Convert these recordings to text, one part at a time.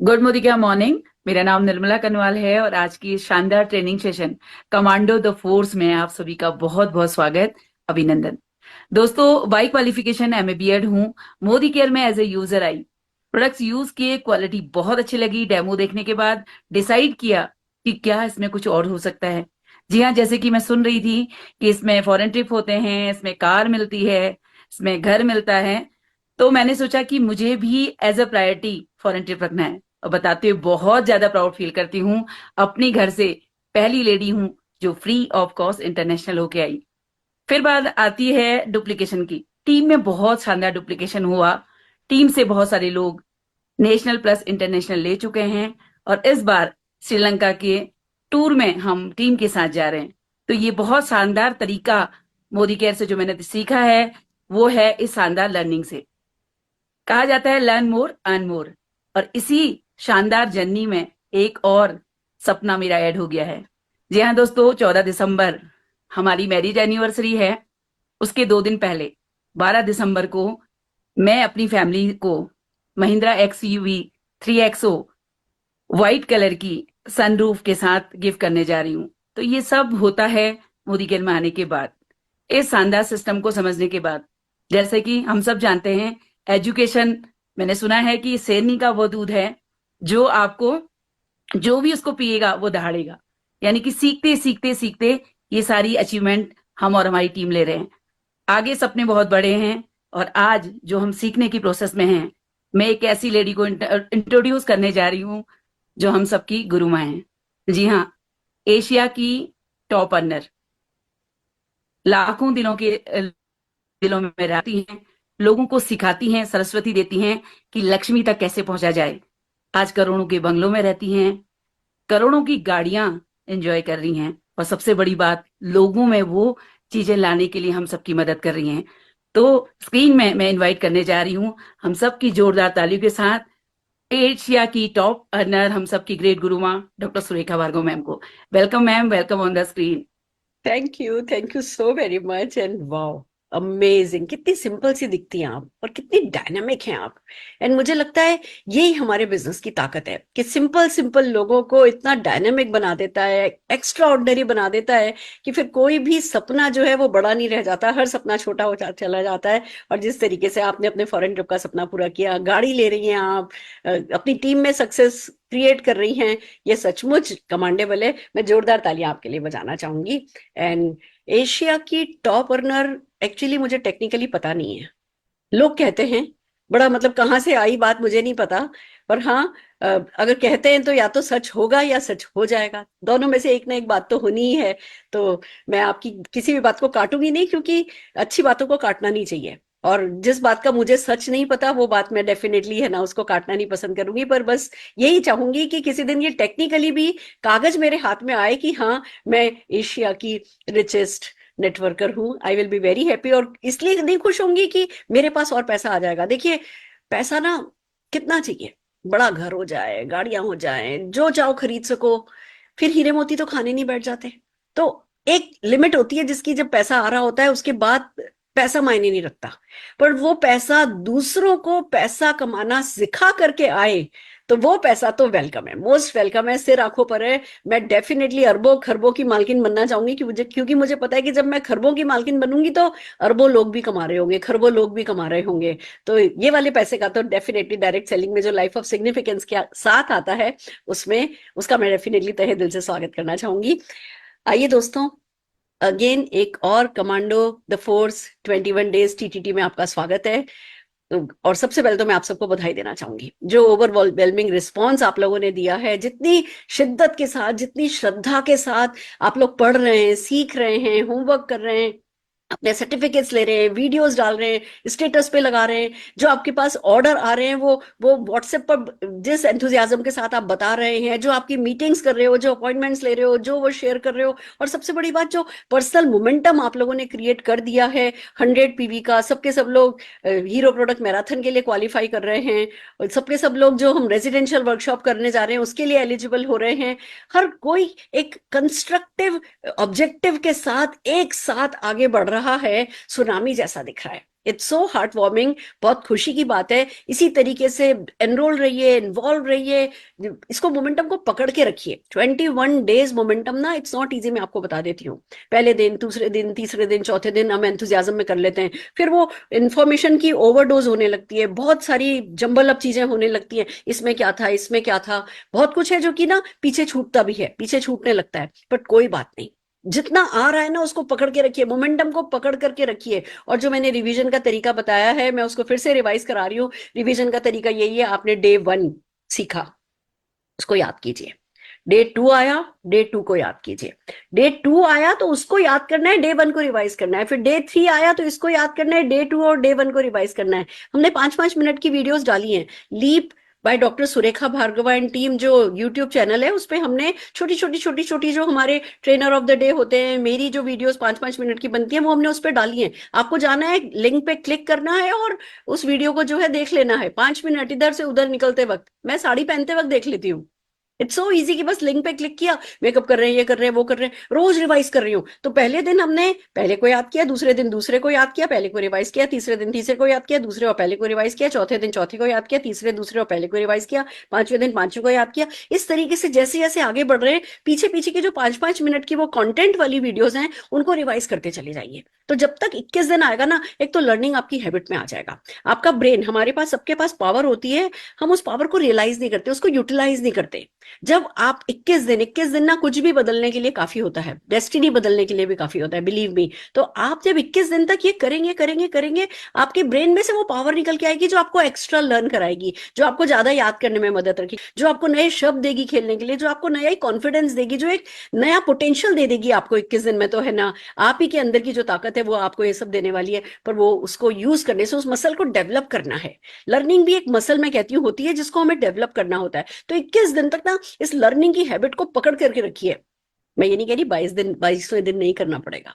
Good मोदिका morning. मेरा नाम निर्मला कनवाल है और आज की इस शानदार training session commando the force में आप सभी का बहुत बहुत स्वागत, अभिनंदन। दोस्तों, बाई क्वालिफिकेशन एमए बीएड हूँ। मोदी केयर में as a user I, products use किए, क्वालिटी बहुत अच्छी लगी। डेमो देखने के बाद डिसाइड किया कि क्या इसमें कुछ और हो सकता है। जी हाँ, जैसे कि मैं सुन रही थी कि इसमें फॉरेन ट्रिप होते हैं, इसमें कार मिलती है, इसमें घर मिलता है। तो मैंने सोचा कि मुझे भी as a priority foreign trip रखना है। और बताते हुए बहुत ज्यादा प्राउड फील करती हूँ, अपनी घर से पहली लेडी हूँ जो फ्री ऑफ कॉस्ट इंटरनेशनल होके आई। फिर बात आती है डुप्लीकेशन की। टीम में बहुत शानदार डुप्लीकेशन हुआ। टीम से बहुत सारे लोग नेशनल प्लस इंटरनेशनल ले चुके हैं और इस बार श्रीलंका के टूर में हम टीम के साथ जा रहे हैं। तो ये बहुत शानदार तरीका मोदी केयर से जो मैंने सीखा है वो है इस शानदार लर्निंग से। कहा जाता है लर्न मोर अर्न मोर, और इसी शानदार जर्नी में एक और सपना मेरा ऐड हो गया है। जी हाँ दोस्तों, 14 दिसंबर हमारी मैरिज एनिवर्सरी है। उसके 2 दिन पहले 12 दिसंबर को मैं अपनी फैमिली को Mahindra XUV 3XO white colour की सनरूफ के साथ गिफ्ट करने जा रही हूँ। तो ये सब होता है मोदी केयर में आने के बाद, इस शानदार सिस्टम को समझने के बाद। जैसे कि हम सब जानते हैं, एजुकेशन, मैंने सुना है कि शेरनी का वो दूध है जो आपको, जो भी उसको पिएगा वो दहाड़ेगा। यानी कि सीखते सीखते सीखते ये सारी अचीवमेंट हम और हमारी टीम ले रहे हैं। आगे सपने बहुत बड़े हैं और आज जो हम सीखने की प्रोसेस में हैं, मैं एक ऐसी लेडी को इंट्रोड्यूस करने जा रही हूँ जो हम सबकी गुरु माँ हैं। जी हाँ, एशिया की टॉप अर्नर, लाखों दिलों में रहती हैं, लोगों को सिखाती हैं, सरस्वती देती हैं कि लक्ष्मी तक कैसे पहुंचा जाए। आज करोड़ों के बंगलों में रहती हैं, करोड़ों की गाड़ियां एंजॉय कर रही हैं, और सबसे बड़ी बात, लोगों में वो चीजें लाने के लिए हम सबकी मदद कर रही हैं। तो स्क्रीन में मैं इनवाइट करने जा रही हूँ हम सबकी जोरदार तालियों के साथ एशिया की टॉप अर्नर, हम सबकी ग्रेट गुरु माँ डॉक्टर सुरेखा भार्गव मैम को। Welcome ma'am, welcome on the screen. Thank you so very much and wow, amazing. कितनी सिंपल सी दिखती हैं आप और कितनी डायनामिक हैं आप। एंड मुझे लगता है यही हमारे बिजनेस की ताकत है कि सिंपल सिंपल लोगों को इतना डायनामिक बना देता है, एक्स्ट्रा ऑर्डिनरी बना देता है कि फिर कोई भी सपना जो है वो बड़ा नहीं रह जाता, हर सपना छोटा हो चला जाता है। और जिस तरीके से आपने अपने फॉरेन ट्रिप का सपना पूरा किया, गाड़ी ले रही हैं आप, अपनी टीम में सक्सेस क्रिएट कर रही हैं, ये सचमुच कमांडेबल है। मैं जोरदार तालियां आपके लिए बजाना चाहूंगी। एंड एशिया की टॉप अर्नर, एक्चुअली मुझे टेक्निकली पता नहीं है। लोग कहते हैं, बड़ा मतलब कहाँ से आई बात मुझे नहीं पता। पर हाँ, अगर कहते हैं तो या तो सच होगा या सच हो जाएगा, दोनों में से एक ना एक बात तो होनी ही है। तो मैं आपकी किसी भी बात को काटूंगी नहीं, क्योंकि अच्छी बातों को काटना नहीं चाहिए। और जिस बात का मुझे सच नहीं पता वो बात मैं डेफिनेटली है ना उसको काटना नहीं पसंद करूंगी। पर बस यही चाहूंगी कि किसी दिन ये टेक्निकली भी कागज मेरे हाथ में आए कि हाँ, मैं एशिया की रिचेस्ट नेटवर्कर हूँ। I will be very happy. और इसलिए नहीं खुश होंगी कि मेरे पास और पैसा आ जाएगा। देखिए, पैसा ना कितना चाहिए, बड़ा घर हो जाए, गाड़ियां हो जाए, जो चाहो खरीद सको, फिर हीरे मोती तो खाने नहीं बैठ जाते। तो एक लिमिट होती है जिसकी, जब पैसा आ रहा होता है उसके बाद पैसा मायने नहीं रखता। पर वो पैसा दूसरों को पैसा कमाना सिखा करके आए तो वो पैसा तो वेलकम है, मोस्ट वेलकम है, सिर आंखों पर है। मैं डेफिनेटली अरबों खरबों की मालकिन बनना चाहूंगी कि मुझे, क्योंकि मुझे पता है कि जब मैं खरबों की मालकिन बनूंगी तो अरबों लोग भी कमा रहे होंगे, खरबों लोग भी कमा रहे होंगे। तो ये वाले पैसे का तो डेफिनेटली डायरेक्ट सेलिंग में जो लाइफ ऑफ सिग्निफिकेंस के साथ आता है, उसमें उसका मैं डेफिनेटली तहे दिल से स्वागत करना चाहूंगी। आइए दोस्तों, अगेन एक और commando the force 21 days TTT में आपका स्वागत है। और सबसे पहले तो मैं आप सबको बधाई देना चाहूंगी, जो ओवरवेलमिंग रिस्पॉन्स आप लोगों ने दिया है, जितनी शिद्दत के साथ, जितनी श्रद्धा के साथ आप लोग पढ़ रहे हैं, सीख रहे हैं, होमवर्क कर रहे हैं, अपने सर्टिफिकेट्स ले रहे हैं, वीडियोस डाल रहे हैं, स्टेटस पे लगा रहे हैं, जो आपके पास ऑर्डर आ रहे हैं वो व्हाट्सएप पर जिस एंथुजियाज्म के साथ आप बता रहे हैं, जो आपकी मीटिंग्स कर रहे हो, जो अपॉइंटमेंट्स ले रहे हो, जो वो शेयर कर रहे हो, और सबसे बड़ी बात, जो पर्सनल मोमेंटम आप लोगों ने क्रिएट कर दिया है 100 PV का। सबके सब लोग हीरो प्रोडक्ट मैराथन के लिए क्वालिफाई कर रहे हैं, और सबके सब लोग जो हम रेजिडेंशियल वर्कशॉप करने जा रहे हैं उसके लिए एलिजिबल हो रहे हैं। हर कोई एक कंस्ट्रक्टिव ऑब्जेक्टिव के साथ एक साथ आगे बढ़ रहा है, सुनामी जैसा दिख रहा है। इट्स सो हार्ट वार्मिंग, बहुत खुशी की बात है। इसी तरीके से एनरोल रहिए, इन्वॉल्व रहिए, इसको मोमेंटम को पकड़ के रखिए। 21 डेज मोमेंटम ना, इट्स नॉट इजी, मैं आपको बता देती हूँ। पहले दिन, दूसरे दिन, तीसरे दिन, चौथे दिन हम एंथुजियाज्म में कर लेते हैं, फिर वो इंफॉर्मेशन की ओवरडोज होने लगती है, बहुत सारी जंबल अप चीजें होने लगती हैं, इसमें क्या था, इसमें क्या था, बहुत कुछ है जो कि ना पीछे छूटता भी है, पीछे छूटने लगता है। बट कोई बात नहीं, जितना आ रहा है ना उसको पकड़ के रखिए, मोमेंटम को पकड़ करके रखिए। और जो मैंने रिवीजन का तरीका बताया है, मैं उसको फिर से रिवाइज करा रही हूँ। रिवीजन का तरीका यही है, आपने डे 1 सीखा, उसको याद कीजिए। डे 2 आया, डे 2 को याद कीजिए। डे 2 आया तो उसको याद करना है, डे 1 को रिवाइज करना है। फिर डे 3 आया तो इसको याद करना है, डे 2 और डे 1 को रिवाइज करना है। हमने 5-5 मिनट की वीडियोस डाली हैं। Leap by doctor Surekha Bhargava and team जो यूट्यूब चैनल है, उस पे हमने छोटी छोटी छोटी छोटी, जो हमारे ट्रेनर ऑफ द डे होते हैं, मेरी जो वीडियोस 5-5 मिनट की बनती है, वो हमने उस पर डाली है। आपको जाना है, लिंक पे क्लिक करना है और उस वीडियो को जो है देख लेना है। 5 मिनट इधर से उधर निकलते वक्त, मैं साड़ी पहनते वक्त देख लेती हूँ। इट्स सो इजी कि बस लिंक पे क्लिक किया, मेकअप कर रहे हैं, ये कर रहे हैं, वो कर रहे हैं, रोज रिवाइज कर रही हूँ। तो पहले दिन हमने पहले को याद किया, दूसरे दिन दूसरे को याद किया, पहले को रिवाइज किया, तीसरे दिन तीसरे को याद किया, दूसरे और पहले को रिवाइज किया, चौथे दिन चौथे को याद किया, तीसरे दूसरे और पहले को रिवाइज किया, पांचवें दिन पांचवें को याद किया। इस तरीके से जैसे जैसे आगे बढ़ रहे हैं, पीछे पीछे की जो 5-5 मिनट की वो कंटेंट वाली वीडियोस हैं, उनको रिवाइज करते चले जाइए। तो जब तक 21 दिन आएगा ना, एक तो लर्निंग आपकी हैबिट में आ जाएगा। आपका ब्रेन, हमारे पास सबके पास पावर होती है, हम उस पावर को रियलाइज नहीं करते, उसको यूटिलाइज नहीं करते। जब आप 21 दिन ना कुछ भी बदलने के लिए काफी होता है, डेस्टिनी बदलने के लिए भी काफी होता है, बिलीव मी। तो आप जब 21 दिन तक ये करेंगे करेंगे करेंगे, आपके ब्रेन में से वो पावर निकल के आएगी जो आपको एक्स्ट्रा लर्न कराएगी, जो आपको ज्यादा याद करने में मदद रखेगी, जो आपको नए शब्द देगी खेलने के लिए, जो आपको नया कॉन्फिडेंस देगी, जो एक नया पोटेंशियल दे देगी आपको 21 दिन में। तो है ना, आप ही के अंदर की जो ताकत है वो आपको ये सब देने वाली है। पर वो उसको यूज करने से, उस मसल को डेवलप करना है। लर्निंग भी एक मसल, मैं कहती हूँ, होती है जिसको हमें डेवलप करना होता है। तो 21 दिन तक ना इस लर्निंग की हैबिट को पकड़ करके रखिए। मैं ये नहीं कह रही 22वें दिन नहीं करना पड़ेगा,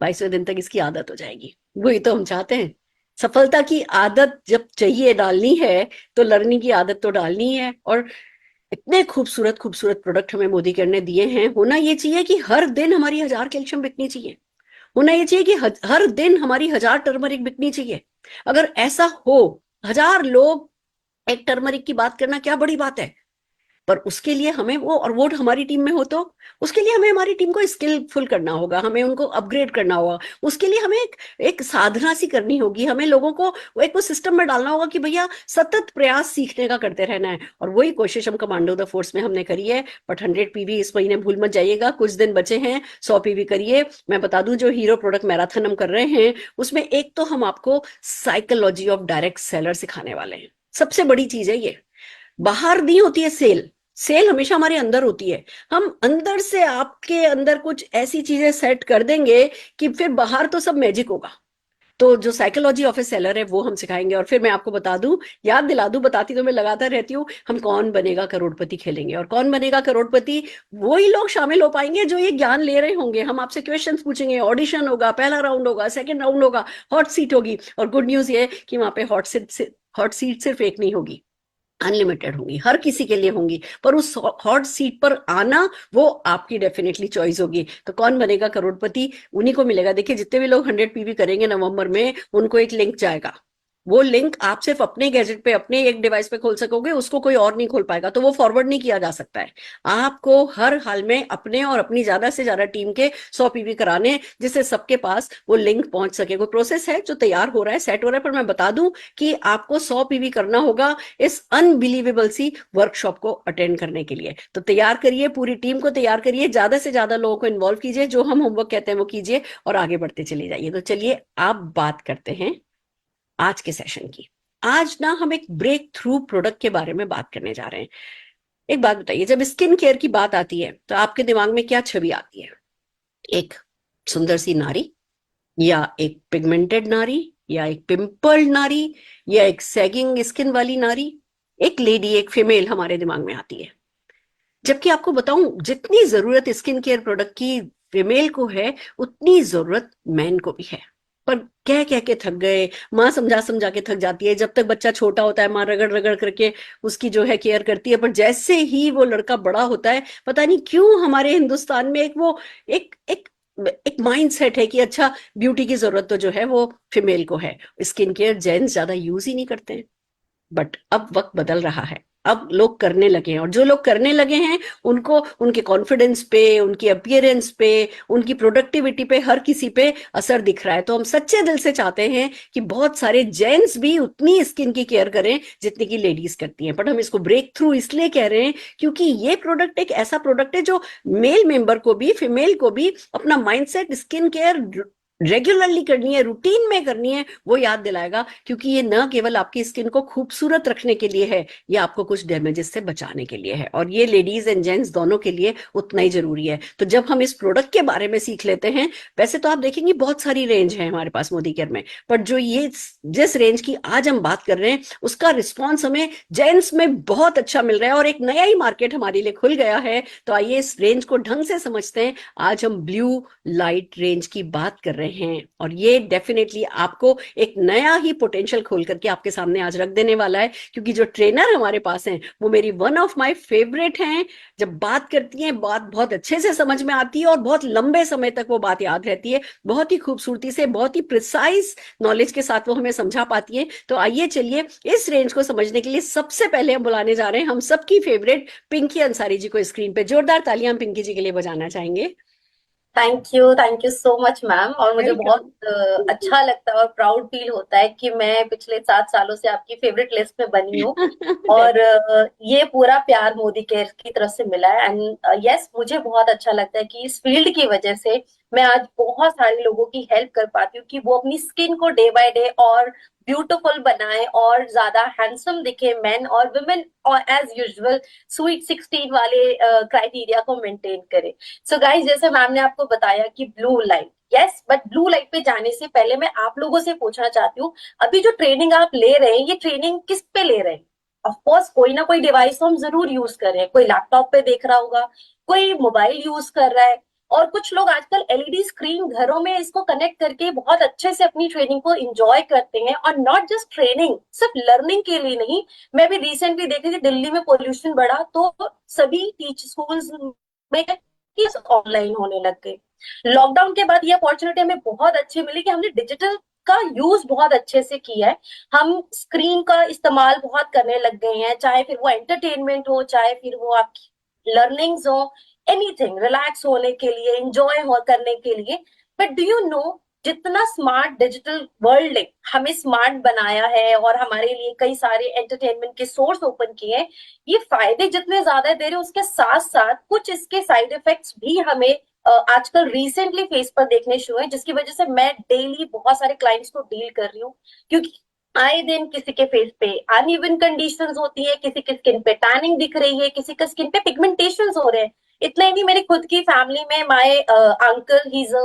22वें दिन तक इसकी आदत हो जाएगी। वही तो हम चाहते हैं। सफलता की आदत जब चाहिए डालनी है, तो लर्निंग की आदत तो डालनी है। और इतने खूबसूरत खूबसूरत प्रोडक्ट हमें मोदी केयर ने दिए हैं। होना ये चाहिए कि हर दिन हमारी 1000 कैल्शियम बिकनी चाहिए। होना ये चाहिए कि हर दिन हमारी 1000 टर्मरिक बिकनी चाहिए। अगर ऐसा हो, 1000 लोग एक टर्मरिक की बात करना क्या बड़ी बात है। पर उसके लिए हमें वो, और वो हमारी टीम में हो तो उसके लिए हमें हमारी टीम को स्किलफुल करना होगा, हमें उनको अपग्रेड करना होगा। उसके लिए हमें एक साधना सी करनी होगी, हमें लोगों को वो एक वो सिस्टम में डालना होगा कि भैया सतत प्रयास सीखने का करते रहना है। और वही कोशिश हम कमांडो द फोर्स में हमने करी है। बट 100 पीवी इस महीने भूल मत जाइएगा, कुछ दिन बचे हैं, 100 पीवी करिए। मैं बता दूं, जो हीरो प्रोडक्ट मैराथन हम कर रहे हैं, उसमें एक तो हम आपको साइकोलॉजी ऑफ डायरेक्ट सेलर सिखाने वाले हैं। सबसे बड़ी चीज है ये। बाहर नहीं होती है सेल, सेल हमेशा हमारे अंदर होती है। हम अंदर से आपके अंदर कुछ ऐसी चीजें सेट कर देंगे कि फिर बाहर तो सब मैजिक होगा। तो जो साइकोलॉजी ऑफ ए सेलर है वो हम सिखाएंगे। और फिर मैं आपको बता दूं, याद दिला दूं, बताती तो मैं लगातार रहती हूँ, हम कौन बनेगा करोड़पति खेलेंगे। और कौन बनेगा करोड़पति, वही लोग शामिल हो पाएंगे जो ये ज्ञान ले रहे होंगे। हम आपसे क्वेश्चंस पूछेंगे, ऑडिशन होगा, पहला राउंड होगा, सेकंड राउंड होगा, हॉट सीट होगी। और गुड न्यूज ये कि वहां पे हॉट सीट सिर्फ एक नहीं होगी, अनलिमिटेड होंगी, हर किसी के लिए होंगी। पर उस हॉट सीट पर आना वो आपकी डेफिनेटली चॉइस होगी। तो कौन बनेगा करोड़पति, उन्हीं को मिलेगा। देखिए, जितने भी लोग 100 पीवी करेंगे नवंबर में, उनको एक लिंक जाएगा। वो लिंक आप सिर्फ अपने गैजेट पे, अपने एक डिवाइस पे खोल सकोगे, उसको कोई और नहीं खोल पाएगा। तो वो फॉरवर्ड नहीं किया जा सकता है। आपको हर हाल में अपने और अपनी ज्यादा से ज्यादा टीम के 100 पीवी कराने, जिससे सबके पास वो लिंक पहुंच सके। कोई प्रोसेस है जो तैयार हो रहा है, सेट हो रहा है। पर मैं बता दूं कि आपको 100 पीवी करना होगा इस अनबिलीवेबल सी वर्कशॉप को अटेंड करने के लिए। तो तैयार करिए, पूरी टीम को तैयार करिए, ज्यादा से ज्यादा लोगों को इन्वॉल्व कीजिए, जो हम होमवर्क कहते हैं वो कीजिए, और आगे बढ़ते चले जाइए। तो चलिए आप बात करते हैं आज के सेशन की। आज ना हम एक ब्रेक थ्रू प्रोडक्ट के बारे में बात करने जा रहे हैं। एक बात बताइए, जब स्किन केयर की बात आती है तो आपके दिमाग में क्या छवि आती है? एक सुंदर सी नारी, या एक पिगमेंटेड नारी, या एक पिंपल नारी, या एक सैगिंग स्किन वाली नारी? एक लेडी, एक फीमेल हमारे दिमाग में आती है। जबकि आपको बताऊं, जितनी जरूरत स्किन केयर प्रोडक्ट की फीमेल को है, उतनी जरूरत मैन को भी है। पर कह कह के थक गए, माँ समझा समझा के थक जाती है। जब तक बच्चा छोटा होता है, माँ रगड़ रगड़ करके उसकी जो है केयर करती है। पर जैसे ही वो लड़का बड़ा होता है, पता नहीं क्यों हमारे हिंदुस्तान में एक वो एक एक एक माइंड सेट है कि अच्छा ब्यूटी की जरूरत तो जो है वो फीमेल को है, स्किन केयर जेंट्स ज्यादा यूज ही नहीं करते हैं। बट अब वक्त बदल रहा है, अब लोग करने लगे हैं, और जो लोग करने लगे हैं उनको उनके कॉन्फिडेंस पे, उनकी अपीयरेंस पे, उनकी प्रोडक्टिविटी पे, हर किसी पे असर दिख रहा है। तो हम सच्चे दिल से चाहते हैं कि बहुत सारे जेंट्स भी उतनी स्किन की केयर करें जितनी की लेडीज करती हैं। बट हम इसको ब्रेक थ्रू इसलिए कह रहे हैं क्योंकि ये प्रोडक्ट एक ऐसा प्रोडक्ट है जो मेल मेंबर को भी, फीमेल को भी अपना माइंडसेट स्किन केयर रेगुलरली करनी है, रूटीन में करनी है, वो याद दिलाएगा। क्योंकि ये न केवल आपकी स्किन को खूबसूरत रखने के लिए है, ये आपको कुछ डैमेजेस से बचाने के लिए है, और ये लेडीज एंड जेंट्स दोनों के लिए उतना ही जरूरी है। तो जब हम इस प्रोडक्ट के बारे में सीख लेते हैं, वैसे तो आप देखेंगे बहुत सारी रेंज है हमारे पास मोदी केयर में, पर जो ये जिस रेंज की आज हम बात कर रहे हैं उसका रिस्पॉन्स हमें जेंट्स में बहुत अच्छा मिल रहा है, और एक नया ही मार्केट हमारे लिए खुल गया है। तो आइए इस रेंज को ढंग से समझते हैं। आज हम ब्लू लाइट रेंज की बात कर रहे हैं, और ये डेफिनेटली आपको एक नया ही पोटेंशियल खोल करके आपके सामने आज रख देने वाला है। क्योंकि जो ट्रेनर हमारे पास हैं वो मेरी वन ऑफ माय फेवरेट हैं। जब बात करती हैं बात बहुत अच्छे से समझ में आती है, और बहुत लंबे समय तक वो बात याद रहती है, बहुत ही खूबसूरती से, बहुत ही प्रिसाइज नॉलेज के साथ वो हमें समझा पाती है। तो आइए चलिए इस रेंज को समझने के लिए सबसे पहले हम बुलाने जा रहे हैं हम सबकी फेवरेट पिंकी अंसारी जी को स्क्रीन पे। जोरदार तालियां हम पिंकी जी के लिए बजाना चाहेंगे। Thank you so much ma'am. और मुझे बहुत वेलकम। अच्छा लगता है और प्राउड फील होता है कि मैं पिछले 7 सालों से आपकी फेवरेट लिस्ट में बनी हूँ। और ये पूरा प्यार मोदी केयर की तरफ से मिला है। एंड यस, मुझे बहुत अच्छा लगता है कि इस फील्ड की वजह से मैं आज बहुत सारे लोगों की हेल्प कर पाती हूँ कि वो अपनी स्किन को डे बाय डे और ब्यूटीफुल बनाए और ज्यादा हैंडसम दिखे, मेन और वुमेन, और एज यूजुअल स्वीट 16 वाले क्राइटेरिया को मेंटेन करे। सो गाइस, जैसे मैम ने आपको बताया कि blue light, yes, but blue light पे जाने से पहले मैं आप लोगों से पूछना चाहती हूँ, अभी जो ट्रेनिंग आप ले रहे हैं, ये ट्रेनिंग किस पे ले रहे हैं? ऑफ कोर्स कोई ना कोई डिवाइस तो हम जरूर यूज कर रहे हैं, कोई लैपटॉप पे देख रहा होगा, कोई मोबाइल यूज कर रहा है, और कुछ लोग आजकल एलईडी स्क्रीन घरों में इसको कनेक्ट करके बहुत अच्छे से अपनी ट्रेनिंग को एंजॉय करते हैं। और नॉट जस्ट ट्रेनिंग, सिर्फ लर्निंग के लिए नहीं। मैं भी रिसेंटली देख रही थी, दिल्ली में पोल्यूशन बढ़ा तो सभी टीच स्कूल्स में ऑनलाइन होने लग गए। लॉकडाउन के बाद ये अपॉर्चुनिटी हमें बहुत अच्छी मिली कि हमने डिजिटल का यूज बहुत अच्छे से किया है। हम स्क्रीन का इस्तेमाल बहुत करने लग गए हैं, चाहे फिर वो एंटरटेनमेंट हो, चाहे फिर वो आपकी लर्निंग्स हो, एनीथिंग, रिलैक्स होने के लिए, एंजॉय करने के लिए। बट डू यू नो, जितना स्मार्ट डिजिटल वर्ल्ड ने हमें स्मार्ट बनाया है और हमारे लिए कई सारे एंटरटेनमेंट के सोर्स ओपन किए हैं, ये फायदे जितने ज्यादा दे रहे हैं उसके साथ साथ कुछ इसके साइड इफेक्ट्स भी हमें आजकल रिसेंटली फेस पर देखने शुरू हैं, जिसकी वजह से मैं डेली बहुत सारे क्लाइंट्स को डील कर रही हूँ। क्योंकि आए दिन किसी के फेस पे अनइवन कंडीशंस होती है, किसी की स्किन पे टैनिंग दिख रही है, किसी के स्किन पे पिगमेंटेशंस हो रहे हैं। इतना ही नहीं, मेरी खुद की फैमिली में my uncle, he is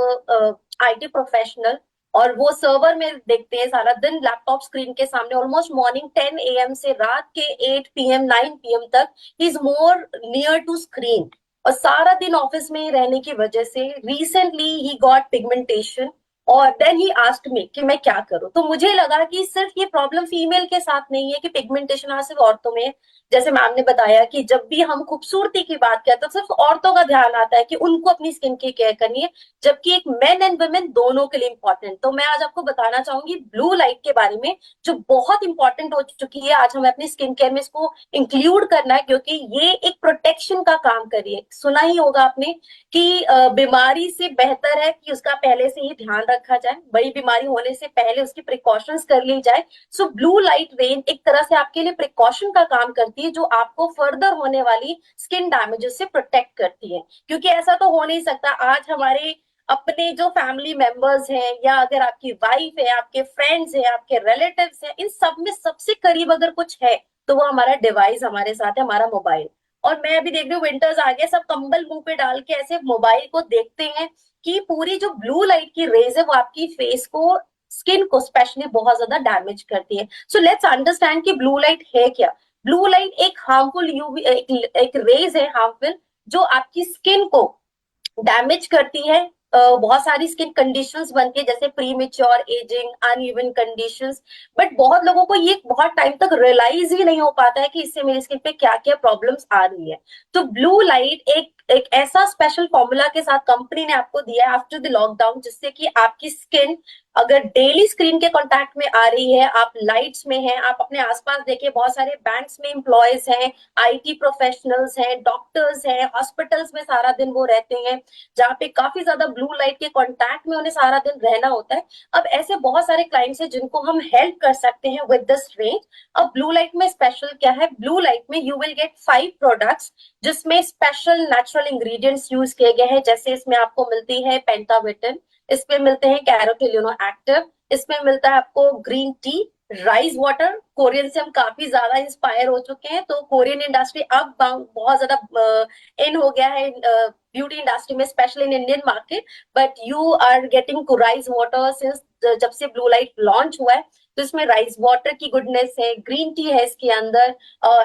IT professional, और वो सर्वर में देखते हैं सारा दिन लैपटॉप स्क्रीन के सामने, ऑलमोस्ट मॉर्निंग 10 AM से रात के 8 PM 9 PM तक ही is more near to screen. और सारा दिन ऑफिस में रहने की वजह से रिसेंटली ही गॉट पिगमेंटेशन, और देन ही आस्क्ड मी कि मैं क्या करूं। तो मुझे लगा कि सिर्फ ये प्रॉब्लम फीमेल के साथ नहीं है कि पिगमेंटेशन आज सिर्फ औरतों में है। जैसे मैम ने बताया कि जब भी हम खूबसूरती की बात करते हैं तो सिर्फ औरतों का ध्यान आता है कि उनको अपनी स्किन की केयर करनी है, जबकि एक मेन एंड वुमेन दोनों के लिए इंपॉर्टेंट। तो मैं आज आपको बताना चाहूंगी ब्लू लाइट के बारे में, जो बहुत इंपॉर्टेंट हो चुकी है। आज हमें अपनी स्किन केयर में इसको इंक्लूड करना है, क्योंकि ये एक प्रोटेक्शन का काम कर रही है। सुना ही होगा आपने कि बीमारी से बेहतर है कि उसका पहले से ही ध्यान रखा जाए, बड़ी बीमारी होने से पहले उसकी प्रिकॉशंस कर ली जाए। सो ब्लू लाइट रेंज एक तरह से आपके लिए प्रिकॉशन का काम करती है, जो आपको फर्दर होने वाली स्किन डैमेजेस से प्रोटेक्ट करती है। क्योंकि ऐसा तो हो नहीं सकता आज हमारे अपने जो फैमिली मेंबर्स हैं, या अगर आपकी वाइफ है, आपके फ्रेंड्स हैं, आपके रिलेटिव्स हैं, इन सब में सबसे करीब अगर कुछ है तो वो हमारा डिवाइस हमारे साथ है, हमारा मोबाइल। और मैं अभी देख रही हूँ विंटर्स आ गए, सब कंबल मुंह पे डाल के ऐसे मोबाइल को देखते हैं कि पूरी जो ब्लू लाइट की रेज है वो आपकी फेस को, स्किन को स्पेशली बहुत ज्यादा डैमेज करती है। सो लेट्स अंडरस्टैंड कि ब्लू लाइट है क्या। ब्लू लाइट एक हार्मफुल यूवी, एक रेज है हार्मफुल, जो आपकी स्किन को डैमेज करती है। बहुत सारी स्किन कंडीशंस बनती है, जैसे pre mature ageing, uneven conditions. But बहुत लोगों को ये बहुत टाइम तक रियलाइज ही नहीं हो पाता है कि इससे मेरी स्किन पे क्या क्या प्रॉब्लम्स आ रही है। तो ब्लू लाइट एक एक ऐसा स्पेशल फॉर्मूला के साथ कंपनी ने आपको दिया है आफ्टर द लॉकडाउन, जिससे कि आपकी स्किन अगर डेली स्क्रीन के कांटेक्ट में आ रही है, आप लाइट्स में हैं, आप अपने आसपास देखिए बहुत सारे बैंक्स में एम्प्लॉयज हैं, आईटी प्रोफेशनल्स हैं, डॉक्टर्स हैं, हॉस्पिटल्स में सारा दिन वो रहते हैं, जहाँ पे काफी ज्यादा ब्लू लाइट के कांटेक्ट में उन्हें सारा दिन रहना होता है। अब ऐसे बहुत सारे क्लाइंट्स हैं जिनको हम हेल्प कर सकते हैं विद दिस रेंज। अब ब्लू लाइट में स्पेशल क्या है, ब्लू लाइट में यू विल गेट 5 प्रोडक्ट्स जिसमें स्पेशल नेचुरल इंग्रेडिएंट्स यूज किए गए हैं। जैसे इसमें आपको मिलती है पेंटाविटन, इसमें मिलते हैं कैरोटीलिनो एक्टिव, इसमें मिलता है आपको green tea, rice water. Korean से हम काफी ज्यादा इंस्पायर हो चुके हैं, तो कोरियन इंडस्ट्री अब बहुत ज्यादा इन हो गया है ब्यूटी इंडस्ट्री में, specially in Indian market. But you are getting rice water since जब से ब्लू लाइट लॉन्च हुआ है, तो इसमें राइस वाटर की गुडनेस है, ग्रीन टी है इसके अंदर,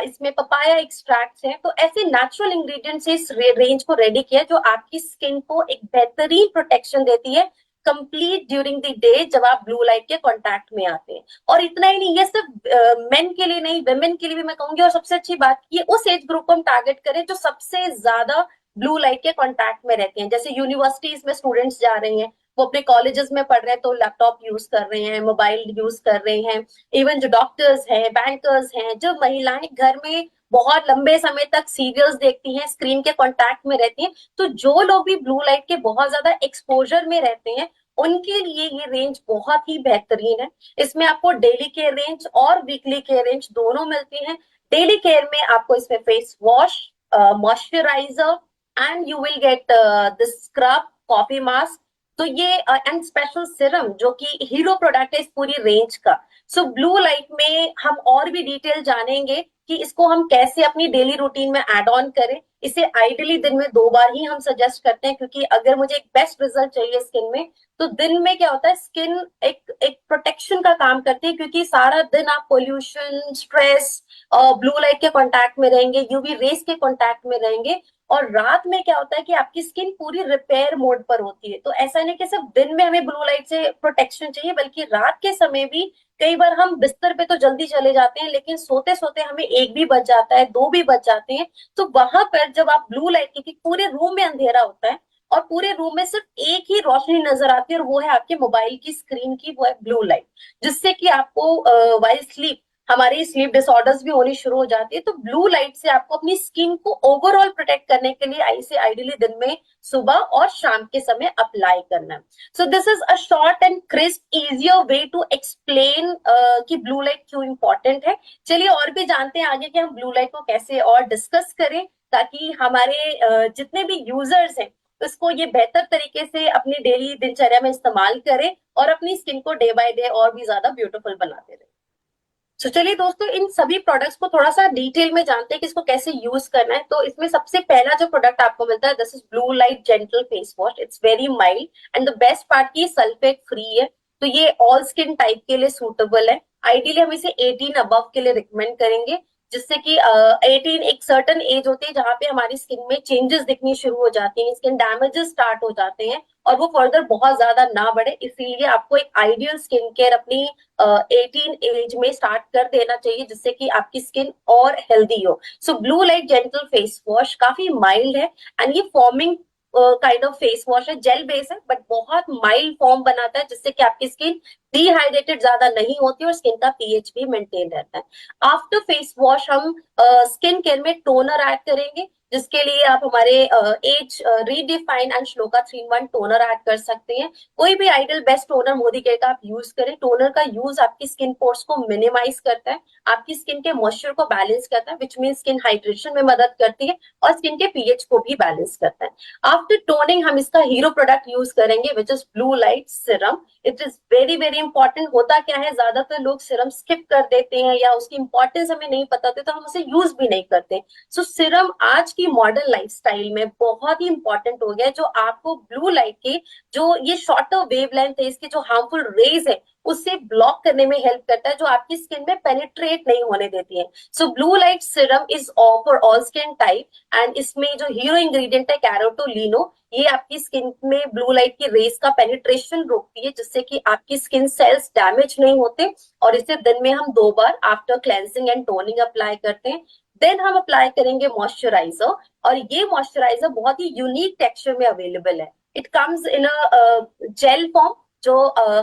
इसमें पपाया एक्सट्रैक्ट है। तो ऐसे नेचुरल इंग्रेडिएंट्स से इस रेंज को रेडी किया जो आपकी स्किन को एक बेहतरीन प्रोटेक्शन देती है कंप्लीट ड्यूरिंग द डे जब आप ब्लू लाइट के कांटेक्ट में आते हैं। और इतना ही नहीं, ये सिर्फ मेन के लिए नहीं, वुमेन के लिए भी मैं कहूंगी। और सबसे अच्छी बात ये उस एज ग्रुप को हम टारगेट करें जो सबसे ज्यादा ब्लू लाइट के कांटेक्ट में रहते हैं। जैसे यूनिवर्सिटीज में स्टूडेंट्स जा रहे हैं, वो अपने कॉलेजेस में पढ़ रहे हैं तो लैपटॉप यूज कर रहे हैं, मोबाइल यूज कर रहे हैं। इवन जो डॉक्टर्स हैं, बैंकर्स हैं, जो महिलाएं घर में बहुत लंबे समय तक सीरियल्स देखती हैं, स्क्रीन के कांटेक्ट में रहती हैं, तो जो लोग भी ब्लू लाइट के बहुत ज्यादा एक्सपोजर में रहते हैं उनके लिए ये रेंज बहुत ही बेहतरीन है। इसमें आपको डेली केयर रेंज और वीकली केयर रेंज दोनों मिलती हैं। डेली केयर में आपको इसमें face wash, moisturiser and you will get the scrub, coffee mask, तो ये एंड स्पेशल सिरम जो कि हीरो प्रोडक्ट है इस पूरी रेंज का। सो ब्लू लाइट में हम और भी डिटेल जानेंगे कि इसको हम कैसे अपनी डेली रूटीन में ऐड ऑन करें। इसे आइडियली दिन में 2 बार ही हम सजेस्ट करते हैं, क्योंकि अगर मुझे एक बेस्ट रिजल्ट चाहिए स्किन में, तो दिन में क्या होता है, स्किन एक प्रोटेक्शन का काम करती है, क्योंकि सारा दिन आप पोल्यूशन, स्ट्रेस, ब्लू लाइट के कांटेक्ट में रहेंगे, यूवी रेस के कांटेक्ट में रहेंगे। और रात में क्या होता है कि आपकी स्किन पूरी रिपेयर मोड पर होती है। तो ऐसा नहीं कि सिर्फ दिन में हमें ब्लू लाइट से प्रोटेक्शन चाहिए, बल्कि रात के समय भी कई बार हम बिस्तर पे तो जल्दी चले जाते हैं, लेकिन सोते सोते हमें 1 भी बज जाता है, 2 भी बज जाते हैं। तो वहां पर जब आप ब्लू लाइट, क्योंकि पूरे रूम में अंधेरा होता है और पूरे रूम में सिर्फ एक ही रोशनी नजर आती है, और वो है आपके मोबाइल की स्क्रीन की, वो है ब्लू लाइट, जिससे कि आपको वाइल स्लीप, हमारी स्लीप डिसऑर्डर्स भी होनी शुरू हो जाती है। तो ब्लू लाइट से आपको अपनी स्किन को ओवरऑल प्रोटेक्ट करने के लिए इसे आइडियली दिन में सुबह और शाम के समय अप्लाई करना है। So this is a short and crisp easier way to explain कि ब्लू लाइट क्यों इंपॉर्टेंट है। चलिए और भी जानते हैं आगे कि हम ब्लू लाइट को कैसे और डिस्कस करें, ताकि हमारे जितने भी यूजर्स हैं उसको ये बेहतर तरीके से अपनी डेली दिनचर्या में इस्तेमाल करें और अपनी स्किन को डे बाय डे और भी ज्यादा ब्यूटीफुल बनाते रहे। तो चलिए दोस्तों, इन सभी प्रोडक्ट्स को थोड़ा सा डिटेल में जानते हैं कि इसको कैसे यूज करना है। तो इसमें सबसे पहला जो प्रोडक्ट आपको मिलता है, this is blue light gentle face wash. It's very mild and the best part की सल्फेट फ्री है, तो ये ऑल स्किन टाइप के लिए सूटेबल है। आइडियली हम इसे 18 अबव के लिए रिकमेंड करेंगे, जिससे कि 18 एक सर्टन एज होती है जहां पे हमारी स्किन में चेंजेस दिखनी शुरू हो जाती हैं, स्किन डैमेजेस स्टार्ट हो जाते हैं, और वो फर्दर बहुत ज्यादा ना बढ़े। इसीलिए आपको एक आइडियल स्किन केयर अपनी 18 एज में स्टार्ट कर देना चाहिए, जिससे कि आपकी स्किन और हेल्दी हो। सो blue light gentle face wash काफी माइल्ड है एंड ये forming kind of face wash है, जेल बेस है, बट बहुत माइल्ड फॉर्म बनाता है, जिससे कि आपकी स्किन डिहाइड्रेटेड ज्यादा नहीं होती और स्किन का पीएच भी मेंटेन रहता है। आफ्टर फेस वॉश हम स्किन केयर में टोनर ऐड करेंगे, जिसके लिए आप हमारे age redefine and Shloka 3-in-1 toner add कर सकते हैं। कोई भी ideal best toner Modi care का आप यूज करें। टोनर का यूज आपकी स्किन पोर्स को मिनिमाइज करता है, आपकी स्किन के मॉइस्चर को बैलेंस करता है, विच मीन स्किन हाइड्रेशन में मदद करती है, और स्किन के पीएच को भी बैलेंस करता है। आफ्टर टोनिंग हम इसका हीरो प्रोडक्ट यूज करेंगे, which is blue light Siram. It is very very important. होता क्या है, ज्यादातर लोग सिरम स्किप कर देते हैं या उसकी इंपॉर्टेंस हमें नहीं पता होती, तो हम उसे यूज भी नहीं करते। सो सिरम आज की मॉडर्न लाइफस्टाइल में बहुत ही इंपॉर्टेंट हो गया है, जो आपको ब्लू लाइट के जो ये शॉर्टर वेवलेंथ है, इसके जो हार्मफुल रेज है उससे ब्लॉक करने में हेल्प करता है, जो आपकी स्किन में पेनिट्रेट नहीं होने देती है। सो blue light serum is for all skin type, and इसमें जो हीरो इंग्रेडिएंट है कैरोटोलिनो, ये आपकी स्किन में ब्लू लाइट की रेस का पेनिट्रेशन रोकती है, जिससे कि आपकी स्किन सेल्स डैमेज नहीं होते। और इसे दिन में हम 2 बार after cleansing and toning apply करते हैं। देन हम अप्लाई करेंगे मॉइस्चराइजर, और ये मॉइस्चराइजर बहुत ही यूनिक टेक्सचर में अवेलेबल है। It comes in a jail form, जो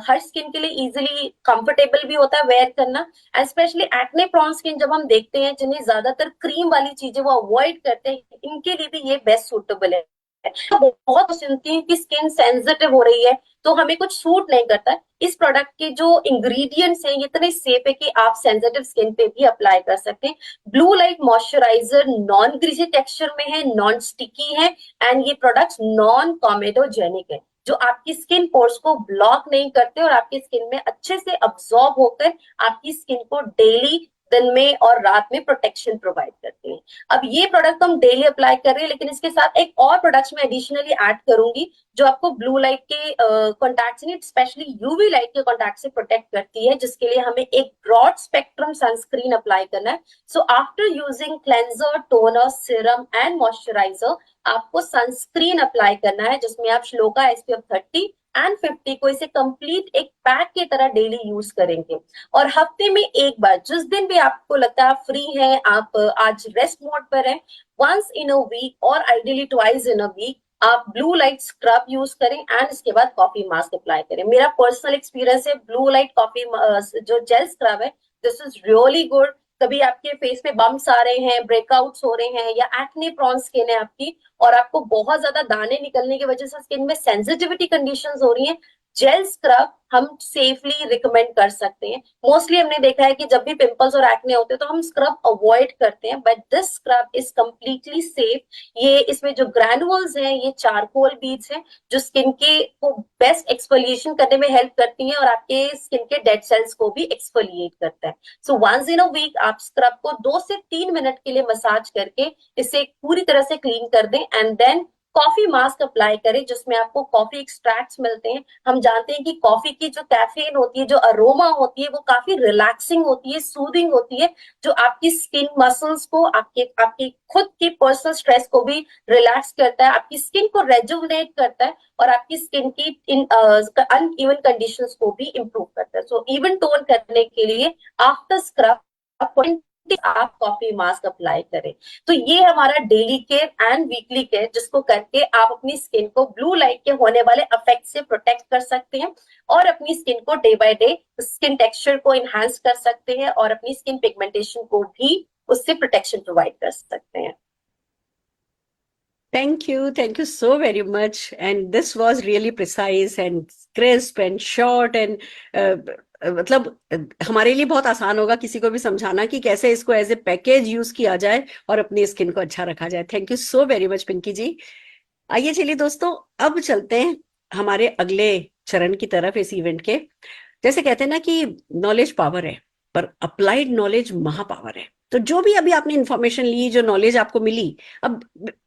हर स्किन के लिए इजिली कंफर्टेबल भी होता है वेयर करना, and specially acne prone skin जब हम देखते हैं जिन्हें ज्यादातर क्रीम वाली चीजें वो अवॉइड करते हैं, इनके लिए भी ये बेस्ट सूटेबल है। तो बहुत सुनती हूँ कि स्किन सेंसिटिव हो रही है तो हमें कुछ सूट नहीं करता है। इस प्रोडक्ट के जो इंग्रेडिएंट्स हैं ये इतने सेफ है कि आप सेंसिटिव स्किन पे भी अप्लाई कर सकते हैं। Blue light moisturiser non greasy texture में है, नॉन स्टिकी है, एंड ये प्रोडक्ट्स नॉन कॉमेडोजेनिक है, जो आपकी स्किन पोर्स को ब्लॉक नहीं करते और आपकी स्किन में अच्छे से अब्सॉर्ब होकर आपकी स्किन को डेली, दिन में और रात में प्रोटेक्शन प्रोवाइड करते हैं। अब ये प्रोडक्ट हम डेली अप्लाई कर रहे हैं, लेकिन इसके साथ एक और प्रोडक्ट्स मैं एडिशनली ऐड करूंगी जो आपको ब्लू लाइट के कॉन्टैक्ट से, स्पेशली यूवी लाइट के कॉन्टैक्ट से प्रोटेक्ट करती है, जिसके लिए हमें एक ब्रॉड स्पेक्ट्रम सनस्क्रीन अप्लाई करना है। So after using cleanser, toner, serum and moisturiser, आपको सनस्क्रीन अप्लाई करना है जिसमें आप श्लोका SPF 30 एंड 50 को इसे कंप्लीट एक पैक की तरह डेली यूज करेंगे। और हफ्ते में एक बार, जिस दिन भी आपको लगता है आप फ्री हैं, आप आज रेस्ट मोड पर हैं, वंस इन अ वीक और ideally twice in a week आप ब्लू लाइट स्क्रब यूज करें एंड इसके बाद कॉफी मास्क अप्लाई करें। मेरा पर्सनल एक्सपीरियंस है, ब्लू लाइट कॉफी जो जेल स्क्रब है, दिस इज रियली गुड। कभी आपके फेस पे बम्प्स आ रहे हैं, ब्रेकआउट्स हो रहे हैं, या एक्ने प्रोन स्किन है आपकी और आपको बहुत ज्यादा दाने निकलने की वजह से स्किन में सेंसिटिविटी कंडीशंस हो रही हैं, जेल स्क्रब हम सेफली रिकमेंड कर सकते हैं। मोस्टली हमने देखा है कि जब भी पिंपल्स और एक्ने होते हैं तो हम स्क्रब अवॉइड करते हैं, but this scrub is completely safe. ये इसमें जो ग्रैनुअल्स हैं ये चारकोल बीड्स हैं जो स्किन के को बेस्ट एक्सफोलिएशन करने में हेल्प करती हैं और आपके स्किन के डेड सेल्स को भी एक्सफोलिएट करता है। So once in a week आप स्क्रब को 2 से 3 मिनट के लिए मसाज करके इसे पूरी तरह से क्लीन कर दें, and then coffee mask apply करें जिसमें आपको कॉफी एक्सट्रैक्ट्स मिलते हैं। हम जानते हैं कि कॉफी की जो कैफीन होती है, जो अरोमा होती है, वो काफी रिलैक्सिंग होती है, सूदिंग होती है, जो आपकी स्किन मसल्स को, आपके आपकी खुद की पर्सनल स्ट्रेस को भी रिलैक्स करता है, आपकी स्किन को रेजुवनेट करता है और आपकी स्किन की अनइवन कंडीशंस को भी इंप्रूव करता है। सो इवन टोन करने के लिए आफ्टर स्क्रब आप कॉफी मास्क अप्लाई करें। तो ये हमारा daily care and weekly care, जिसको करके आप अपनी स्किन को ब्लू लाइट के होने वाले इफेक्ट से प्रोटेक्ट कर सकते हैं और अपनी स्किन को day by day skin texture को इनहांस कर सकते हैं और अपनी स्किन पिगमेंटेशन को भी उससे प्रोटेक्शन प्रोवाइड कर सकते हैं। Thank you so very much. And this was really precise and crisp and short and मतलब हमारे लिए बहुत आसान होगा किसी को भी समझाना कि कैसे इसको एज ए पैकेज यूज किया जाए और अपनी स्किन को अच्छा रखा जाए। Thank you so very much Pinky ji. आइए चलिए दोस्तों, अब चलते हैं हमारे अगले चरण की तरफ इस इवेंट के। जैसे कहते हैं ना कि नॉलेज पावर है, पर अप्लाइड नॉलेज महापावर है। तो जो भी अभी आपने इंफॉर्मेशन ली, जो नॉलेज आपको मिली, अब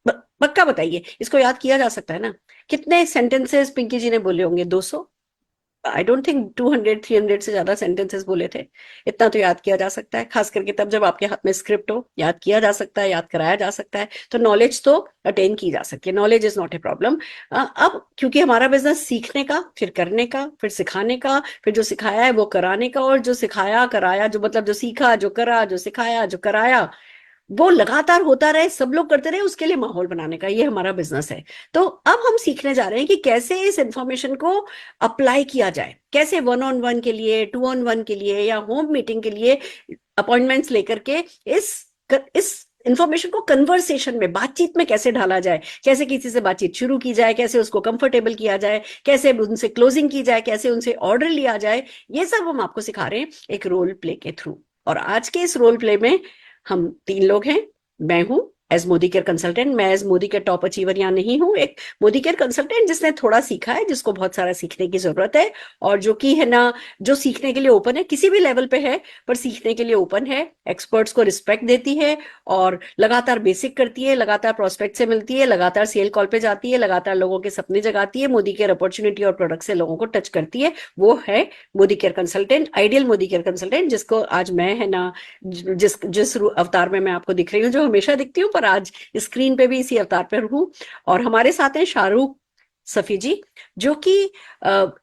पक्का बताइए इसको याद किया जा सकता है ना? कितने सेंटेंसेस पिंकी जी ने बोले होंगे? 200? आई डोंट थिंक 200-300 से ज्यादा सेंटेंसेस बोले थे। इतना तो याद किया जा सकता है, खास करके तब जब आपके हाथ में स्क्रिप्ट हो। याद किया जा सकता है, याद कराया जा सकता है, तो नॉलेज तो अटेन की जा सकती है। Knowledge is not a problem. अब क्योंकि हमारा बिजनेस सीखने का, फिर करने का, फिर सिखाने का, फिर जो सिखाया है वो कराने का, और जो सिखाया कराया, जो मतलब जो सीखा, जो करा, जो सिखाया, जो कराया, वो लगातार होता रहे, सब लोग करते रहे, उसके लिए माहौल बनाने का ये हमारा बिजनेस है। तो अब हम सीखने जा रहे हैं कि कैसे इस इंफॉर्मेशन को अप्लाई किया जाए, कैसे 1-on-1 के लिए, 2-on-1 के लिए या होम मीटिंग के लिए अपॉइंटमेंट्स लेकर के इस इंफॉर्मेशन को कन्वर्सेशन में, बातचीत में कैसे ढाला जाए, कैसे किसी से बातचीत शुरू की जाए, कैसे उसको कंफर्टेबल किया जाए, कैसे उनसे क्लोजिंग की जाए, कैसे उनसे ऑर्डर लिया जाए, ये सब हम आपको सिखा रहे हैं एक रोल प्ले के थ्रू। और आज के इस रोल प्ले में हम 3 लोग हैं। मैं हूं एज मोदी केयर कंसल्टेंट। मैं as Modi care top achiever यहाँ नहीं हूं, एक मोदी केयर कंसल्टेंट जिसने थोड़ा सीखा है, जिसको बहुत सारा सीखने की जरूरत है, और जो कि है ना, जो सीखने के लिए ओपन है, किसी भी लेवल पे है पर सीखने के लिए ओपन है, एक्सपर्ट्स को रिस्पेक्ट देती है और लगातार बेसिक करती है, लगातार प्रोस्पेक्ट से मिलती है, लगातार सेल कॉल पे जाती है, लगातार लोगों के सपने जगाती है, मोदी केयर अपॉर्चुनिटी और प्रोडक्ट से लोगों को टच करती है। वो है Modi care consultant, ideal Modi care consultant, जिसको आज मैं है ना, जिस अवतार में मैं आपको दिख रही हूँ, जो हमेशा दिखती हूँ, पर आज स्क्रीन पे भी इसी अवतार पर हूँ। और हमारे साथ हैं शाहरुख सफी जी, जो कि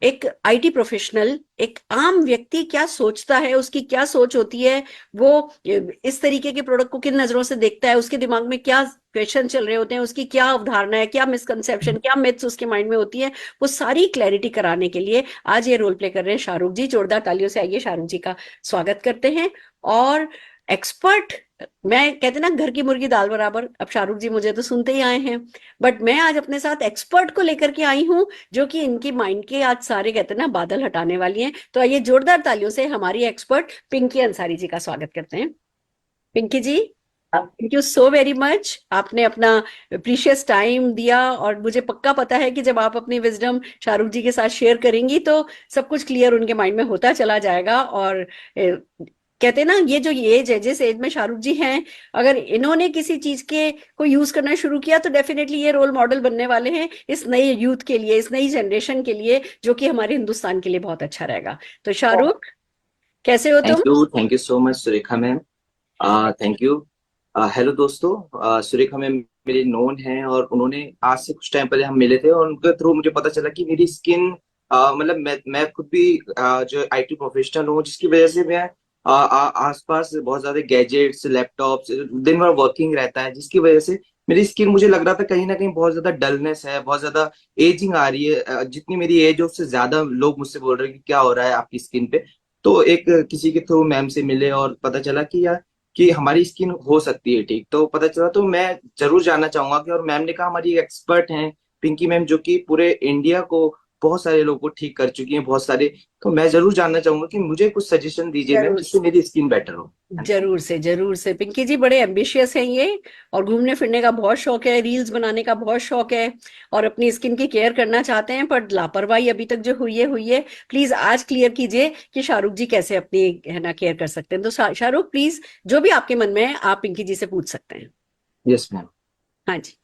एक आईटी प्रोफेशनल, एक आम व्यक्ति क्या सोचता है, उसकी क्या सोच होती है, वो इस तरीके के प्रोडक्ट को किन नजरों से देखता है, उसके दिमाग में क्या क्वेश्चन चल रहे होते हैं, उसकी क्या अवधारणा है, क्या मिसकंसेप्शन, क्या मिथ्स उसके माइंड में होती है, वो सारी क्लैरिटी कराने के लिए आज ये रोल प्ले कर रहे हैं शाहरुख जी। जोरदार तालियों से आइए शाहरुख जी का स्वागत करते हैं। और एक्सपर्ट, मैं कहते ना घर की मुर्गी दाल बराबर, अब शाहरुख जी मुझे तो सुनते ही आए हैं, बट मैं आज अपने साथ एक्सपर्ट को लेकर के आई हूं, जो कि इनकी माइंड के आज सारे कहते हैं ना बादल हटाने वाली हैं। तो आइए जोरदार तालियों से हमारी एक्सपर्ट पिंकी अंसारी जी का स्वागत करते हैं। Pinky ji, thank you so very much, आपने अपना प्रीशियस टाइम दिया, और मुझे पक्का पता है कि जब आप अपनी विजडम शाहरुख जी के साथ शेयर करेंगी तो सब कुछ क्लियर उनके माइंड में होता चला जाएगा। और कहते हैं ना, ये जो एज है, जिस एज में शाहरुख जी हैं, अगर इन्होंने किसी चीज के को यूज करना शुरू किया तो डेफिनेटली ये रोल मॉडल बनने वाले हैं इस नए यूथ के लिए, इस नई जनरेशन के लिए, जो कि हमारे हिंदुस्तान के लिए बहुत अच्छा रहेगा। तो शाहरुख, कैसे हो तुम? Thank you so much Surekha ma'am. Thank you. Hello दोस्तों, सुरेखा मैम मेरी नोन है और उन्होंने आज से कुछ टाइम पहले हम मिले थे और उनके थ्रू मुझे पता चला कि मेरी स्किन, मतलब मैं खुद भी जो आईटी प्रोफेशनल हूँ, जिसकी वजह से मैं आसपास बहुत ज्यादा गैजेट्स, लैपटॉप्स, दिन भर वर्किंग रहता है, जिसकी वजह से मेरी स्किन, मुझे लग रहा था कहीं ना कहीं बहुत ज्यादा डलनेस है, बहुत ज्यादा एजिंग आ रही है। जितनी मेरी एज है उससे ज्यादा लोग मुझसे बोल रहे हैं कि क्या हो रहा है आपकी स्किन पे। तो एक किसी के थ्रू मैम से मिले और पता चला कि यार कि हमारी स्किन हो सकती है ठीक, तो पता चला, तो मैं जरूर जानना चाहूंगा कि, और मैम ने कहा हमारी एक्सपर्ट हैं पिंकी मैम, जो कि पूरे इंडिया को, बहुत सारे लोगों को ठीक कर चुकी हैं, बहुत सारे। तो मैं जरूर जानना चाहूंगा कि मुझे कुछ सजेशन दीजिए मैम, जरूर जिससे मेरी स्किन बेटर हो। जरूर से, जरूर से। पिंकी जी बड़े एम्बिशियस हैं ये, और घूमने फिरने का बहुत शौक है, रील्स बनाने का बहुत शौक है, और अपनी स्किन की केयर करना चाहते हैं, पर लापरवाही अभी तक जो हुई है। प्लीज आज क्लियर कीजिए कि शाहरुख जी कैसे अपनी है ना केयर कर सकते हैं। तो शाहरुख प्लीज, जो भी आपके मन में है आप पिंकी जी से पूछ सकते हैं। Yes ma'am. हाँ जी।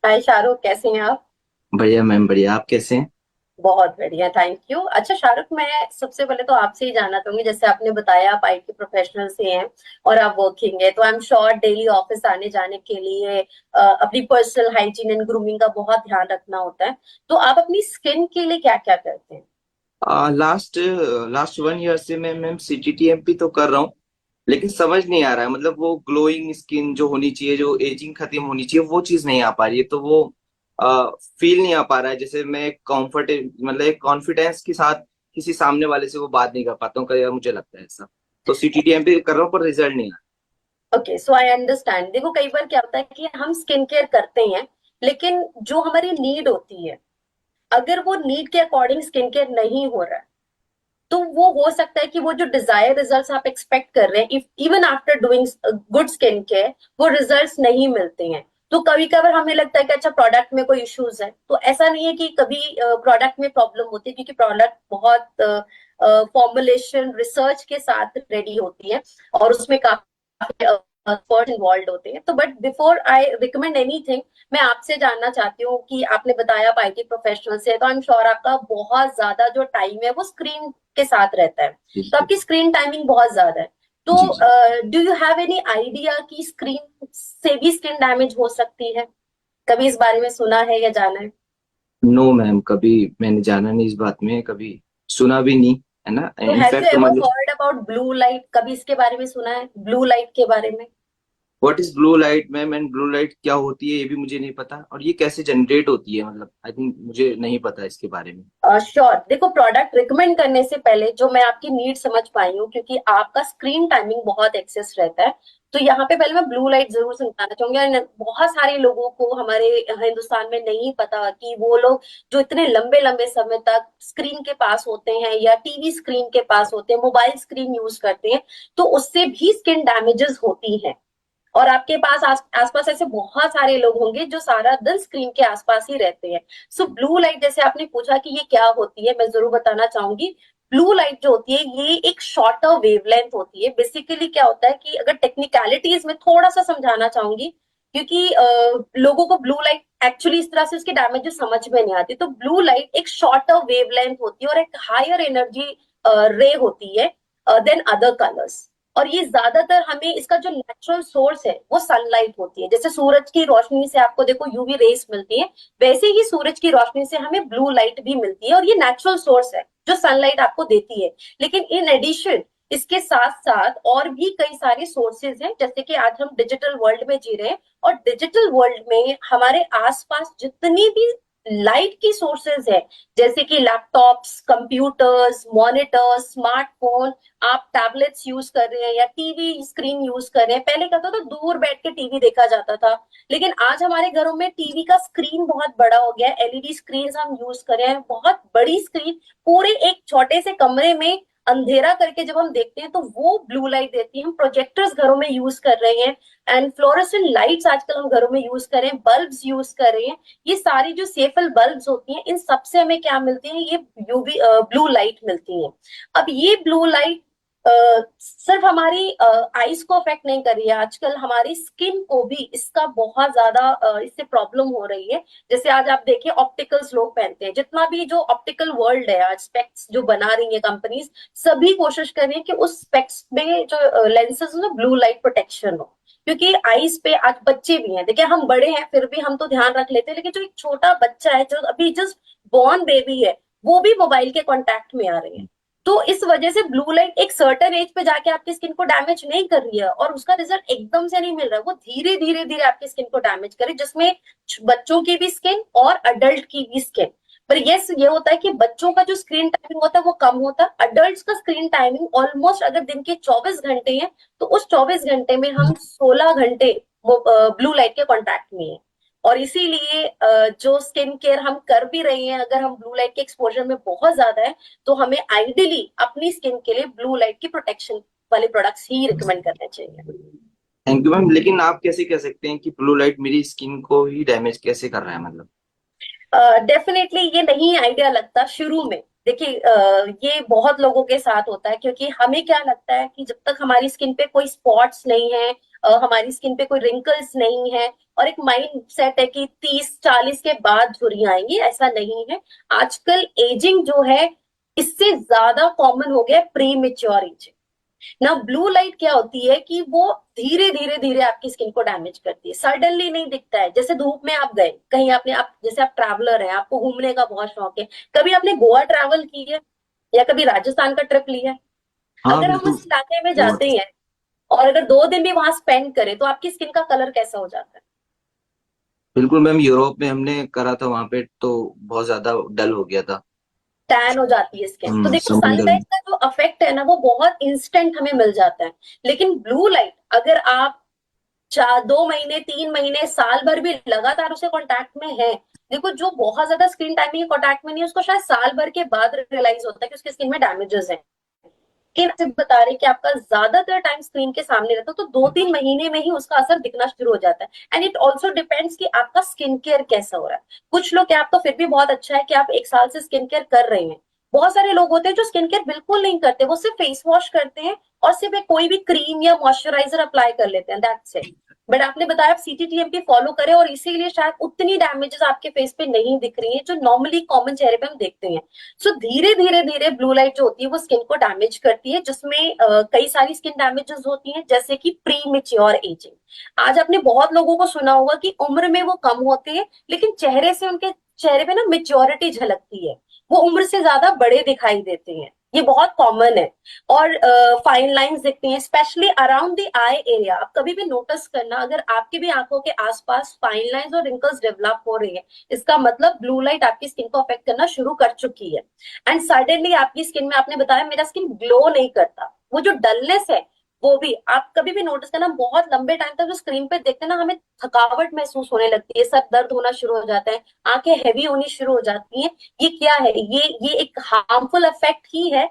हाय शाहरुख, कैसे हैं आप? बढ़िया मैम, बढ़िया। आप कैसे हैं? बहुत बढ़िया, थैंक यू। अच्छा शाहरुख, मैं सबसे पहले तो आपसे ही जानना चाहूंगी, जैसे आपने बताया आप आईटी प्रोफेशनल से हैं और आप वर्किंग है, तो I am sure daily office आने जाने के लिए अपनी पर्सनल हाइजीन एंड ग्रूमिंग का बहुत ध्यान रखना होता है। तो आप अपनी स्किन के लिए क्या क्या करते हैं? लास्ट लास्ट 1 ईयर से मैं मैम CTTMP तो कर रहा हूँ, लेकिन समझ नहीं आ रहा है, मतलब वो ग्लोइंग स्किन जो होनी चाहिए, जो एजिंग खत्म होनी चाहिए, वो चीज नहीं आ पा रही है। तो वो फील नहीं आ पा रहा है, जैसे मैं कंफर्ट, मतलब एक कॉन्फिडेंस के साथ किसी सामने वाले से वो बात नहीं कर पाता हूँ, कई बार मुझे लगता है ऐसा। तो CTTMP कर रहा हूँ पर रिजल्ट नहीं आ ओके, सो आई अंडरस्टैंड। देखो कई बार क्या होता है कि हम स्किन केयर करते हैं, लेकिन जो हमारी नीड होती है, अगर वो नीड के अकॉर्डिंग स्किन केयर नहीं हो रहा है, तो वो हो सकता है कि वो जो डिजायर रिजल्ट्स आप एक्सपेक्ट कर रहे हैं, if even after doing good skin care, वो रिजल्ट्स नहीं मिलते हैं। तो कभी कभार हमें लगता है कि अच्छा प्रोडक्ट में कोई इश्यूज है, तो ऐसा नहीं है कि कभी प्रोडक्ट में प्रॉब्लम होती है, क्योंकि प्रोडक्ट बहुत फॉर्मुलेशन रिसर्च के साथ रेडी होती है और उसमें काफी एक्सपर्ट इन्वॉल्व होते हैं। तो but before I recommend anything, मैं आपसे जानना चाहती हूँ कि आपने बताया आप आईटी प्रोफेशनल से, तो आई एम श्योर आपका बहुत ज्यादा जो टाइम है वो स्क्रीन के साथ रहता है, तो रही। आपकी स्क्रीन टाइमिंग बहुत ज्यादा है। तो जी जी। Do you have any idea कि स्क्रीन से भी स्किन डैमेज हो सकती है? कभी इस बारे में सुना है या जाना है? नो मैम, कभी मैंने जाना नहीं इस बात में, कभी सुना भी नहीं, है ना। तो हैव यू इनफैक्ट एवर मतलब, हर्ड अबाउट ब्लू लाइट? कभी इसके बारे में सुना है, ब्लू लाइट के बारे में? What is blue light ma'am, and blue light क्या होती है ये भी मुझे नहीं पता, और ये कैसे जनरेट होती है, मतलब आई थिंक मुझे नहीं पता इसके बारे में। श्योर। देखो प्रोडक्ट रिकमेंड करने से पहले जो मैं आपकी नीड समझ पाई हूँ, क्योंकि आपका स्क्रीन टाइमिंग बहुत एक्सेस रहता है, तो यहाँ पे पहले मैं ब्लू लाइट जरूर समझाना चाहूंगी। और बहुत सारे लोगों को हमारे हिंदुस्तान में नहीं पता कि वो लोग जो इतने लंबे लंबे समय तक स्क्रीन के पास होते हैं या टीवी स्क्रीन के पास होते हैं, मोबाइल स्क्रीन यूज करते हैं, तो उससे भी स्किन डैमेजेस होती हैं। और आपके पास आसपास ऐसे बहुत सारे लोग होंगे जो सारा दिन स्क्रीन के आसपास ही रहते हैं। सो ब्लू लाइट, जैसे आपने पूछा कि ये क्या होती है, मैं जरूर बताना चाहूंगी। ब्लू लाइट जो होती है ये एक शॉर्टर वेवलेंथ होती है। बेसिकली क्या होता है कि अगर टेक्निकलिटीज में थोड़ा सा समझाना चाहूंगी, क्योंकि लोगों को ब्लू लाइट एक्चुअली इस तरह से उसके डैमेजेस समझ में नहीं आती। तो ब्लू लाइट एक शॉर्टर वेवलेंथ होती है और एक हायर एनर्जी रे होती है देन अदर कलर्स। और ये ज्यादातर हमें इसका जो नेचुरल सोर्स है वो सनलाइट होती है। जैसे सूरज की रोशनी से आपको देखो यूवी रेस मिलती है, वैसे ही सूरज की रोशनी से हमें ब्लू लाइट भी मिलती है, और ये नेचुरल सोर्स है जो सनलाइट आपको देती है। लेकिन इन एडिशन इसके साथ साथ और भी कई सारे सोर्सेज हैं, जैसे कि आज हम डिजिटल वर्ल्ड में जी रहे हैं, और डिजिटल वर्ल्ड में हमारे आसपास जितनी भी लाइट की सोर्सेज है, जैसे कि लैपटॉप्स, कंप्यूटर्स, मॉनिटर्स, स्मार्टफोन, आप टैबलेट्स यूज कर रहे हैं या टीवी स्क्रीन यूज कर रहे हैं। पहले क्या होता था, दूर बैठ के टीवी देखा जाता था, लेकिन आज हमारे घरों में टीवी का स्क्रीन बहुत बड़ा हो गया है, एलईडी स्क्रीन हम यूज कर रहे हैं, बहुत बड़ी स्क्रीन, पूरे एक छोटे से कमरे में अंधेरा करके जब हम देखते हैं तो वो ब्लू लाइट देती है। हम प्रोजेक्टर्स घरों में यूज कर रहे हैं, एंड फ्लोरेसेंट लाइट्स आजकल हम घरों में यूज कर रहे हैं, बल्ब्स यूज कर रहे हैं। ये सारी जो सेफल बल्ब्स होती हैं, इन सबसे हमें क्या मिलती है, ये यूवी ब्लू लाइट मिलती है। अब ये ब्लू लाइट सिर्फ हमारी आईज को अफेक्ट नहीं कर रही है, आजकल हमारी स्किन को भी इसका बहुत ज्यादा इससे प्रॉब्लम हो रही है। जैसे आज आप देखिए ऑप्टिकल्स लोग पहनते हैं, जितना भी जो ऑप्टिकल वर्ल्ड है आज, स्पेक्स जो बना रही है कंपनीज, सभी कोशिश कर रही है कि उस स्पेक्स में जो लेंसेज में ब्लू लाइट प्रोटेक्शन हो, क्योंकि आईज पे आज बच्चे भी हैं, देखिए हम बड़े हैं फिर भी हम तो ध्यान रख लेते हैं, लेकिन जो एक छोटा बच्चा है जो अभी जस्ट बॉर्न बेबी है, वो भी मोबाइल के कांटेक्ट में आ रहे हैं। तो इस वजह से ब्लू लाइट एक सर्टेन एज पे जाके आपकी स्किन को डैमेज नहीं कर रही है, और उसका रिजल्ट एकदम से नहीं मिल रहा है, वो धीरे धीरे धीरे आपकी स्किन को डैमेज करे, जिसमें बच्चों की भी स्किन और अडल्ट की भी स्किन। पर यस, ये होता है कि बच्चों का जो स्क्रीन टाइमिंग होता है वो कम होता है, अडल्ट का स्क्रीन टाइमिंग ऑलमोस्ट अगर दिन के 24 घंटे है तो उस 24 घंटे में हम 16 घंटे ब्लू लाइट के कॉन्टैक्ट में है। और इसीलिए जो स्किन केयर हम कर भी रहे हैं, अगर हम ब्लू लाइट के एक्सपोजर में बहुत ज्यादा है, तो हमें आइडियली अपनी स्किन के लिए ब्लू लाइट की प्रोटेक्शन वाले प्रोडक्ट्स ही रिकमेंड करने चाहिए। Thank you ma'am. लेकिन आप कैसे कह सकते हैं कि ब्लू लाइट मेरी स्किन को ही डैमेज कैसे कर रहा है, मतलब? डेफिनेटली ये नहीं आइडिया लगता शुरू में। देखिए ये बहुत लोगों के साथ होता है, क्योंकि हमें क्या लगता है कि जब तक हमारी स्किन पे कोई स्पॉट्स नहीं है, हमारी स्किन पे कोई रिंकल्स नहीं है, और एक माइंड सेट है कि 30-40 के बाद झुर्रियां आएंगी, ऐसा नहीं है। आजकल एजिंग जो है इससे ज्यादा कॉमन हो गया प्री मेच्योर एजिंग ना। ब्लू लाइट क्या होती है कि वो धीरे धीरे धीरे आपकी स्किन को डैमेज करती है, सडनली नहीं दिखता है। जैसे धूप में आप गए कहीं, आप जैसे आप ट्रैवलर हैं, आपको घूमने का बहुत शौक है, कभी आपने गोवा ट्रैवल की है या कभी राजस्थान का ट्रिप लिया है? हाँ अगर हम बिल्कुल। उस इलाके में जाते हैं और अगर 2 दिन भी वहां स्पेंड करें तो आपकी स्किन का कलर कैसा हो जाता है? बिल्कुल मैम, यूरोप में हमने करा था, वहां पे तो बहुत ज्यादा डल हो गया था। टैन हो जाती है स्किन। तो देखो समुंदर सनलाइट का जो अफेक्ट है ना वो बहुत इंस्टेंट हमें मिल जाता है, लेकिन ब्लू लाइट अगर आप 2 महीने, 3 महीने, साल भर भी लगातार उसके कांटेक्ट में है, देखो जो बहुत ज्यादा स्क्रीन टाइमिंग कांटेक्ट में नहीं है उसको शायद साल भर के बाद रियलाइज होता है कि उसकी स्किन में डैमेजेस हैं। लेकिन आप बता रहे कि आपका ज्यादातर टाइम स्क्रीन के सामने रहता है, तो 2-3 महीने में ही उसका असर दिखना शुरू हो जाता है। एंड इट ऑल्सो डिपेंड्स कि आपका स्किन केयर कैसा हो रहा है। कुछ लोग क्या, आप तो फिर भी बहुत अच्छा है कि आप 1 साल से स्किन केयर कर रहे हैं। बहुत सारे लोग होते हैं जो स्किन केयर बिल्कुल नहीं करते, वो सिर्फ फेस वॉश करते हैं और सिर्फ एक कोई भी क्रीम या मॉइस्चराइजर अप्लाई कर लेते हैं, दैट्स इट। बट आपने बताया आप सीटीटीएमपी फॉलो करें, और इसीलिए शायद उतनी डैमेजेस आपके फेस पे नहीं दिख रही है जो नॉर्मली कॉमन चेहरे पे हम देखते हैं। सो धीरे धीरे धीरे ब्लू लाइट जो होती है वो स्किन को डैमेज करती है, जिसमें कई सारी स्किन डैमेजेस होती हैं, जैसे कि प्री मेच्योर एजिंग। आज आपने बहुत लोगों को सुना होगा कि उम्र में वो कम होते हैं, लेकिन चेहरे से उनके चेहरे पे ना मेच्योरिटी झलकती है, वो उम्र से ज्यादा बड़े दिखाई देते हैं। ये बहुत कॉमन है। और फाइन लाइंस दिखती हैं specially around the eye area. आप कभी भी नोटिस करना, अगर आपके भी आंखों के आसपास फाइन लाइंस और रिंकल्स डेवलप हो रही है, इसका मतलब ब्लू लाइट आपकी स्किन को अफेक्ट करना शुरू कर चुकी है। एंड सडनली आपकी स्किन में, आपने बताया मेरा स्किन ग्लो नहीं करता, वो जो डलनेस है वो भी आप कभी भी नोटिस करना, बहुत लंबे टाइम तक जो स्क्रीन पे देखते हैं ना, हमें थकावट महसूस होने लगती है, सर दर्द होना शुरू हो जाता है, आंखें हैवी होनी शुरू हो जाती हैं। ये क्या है? ये एक हार्मफुल इफेक्ट ही है।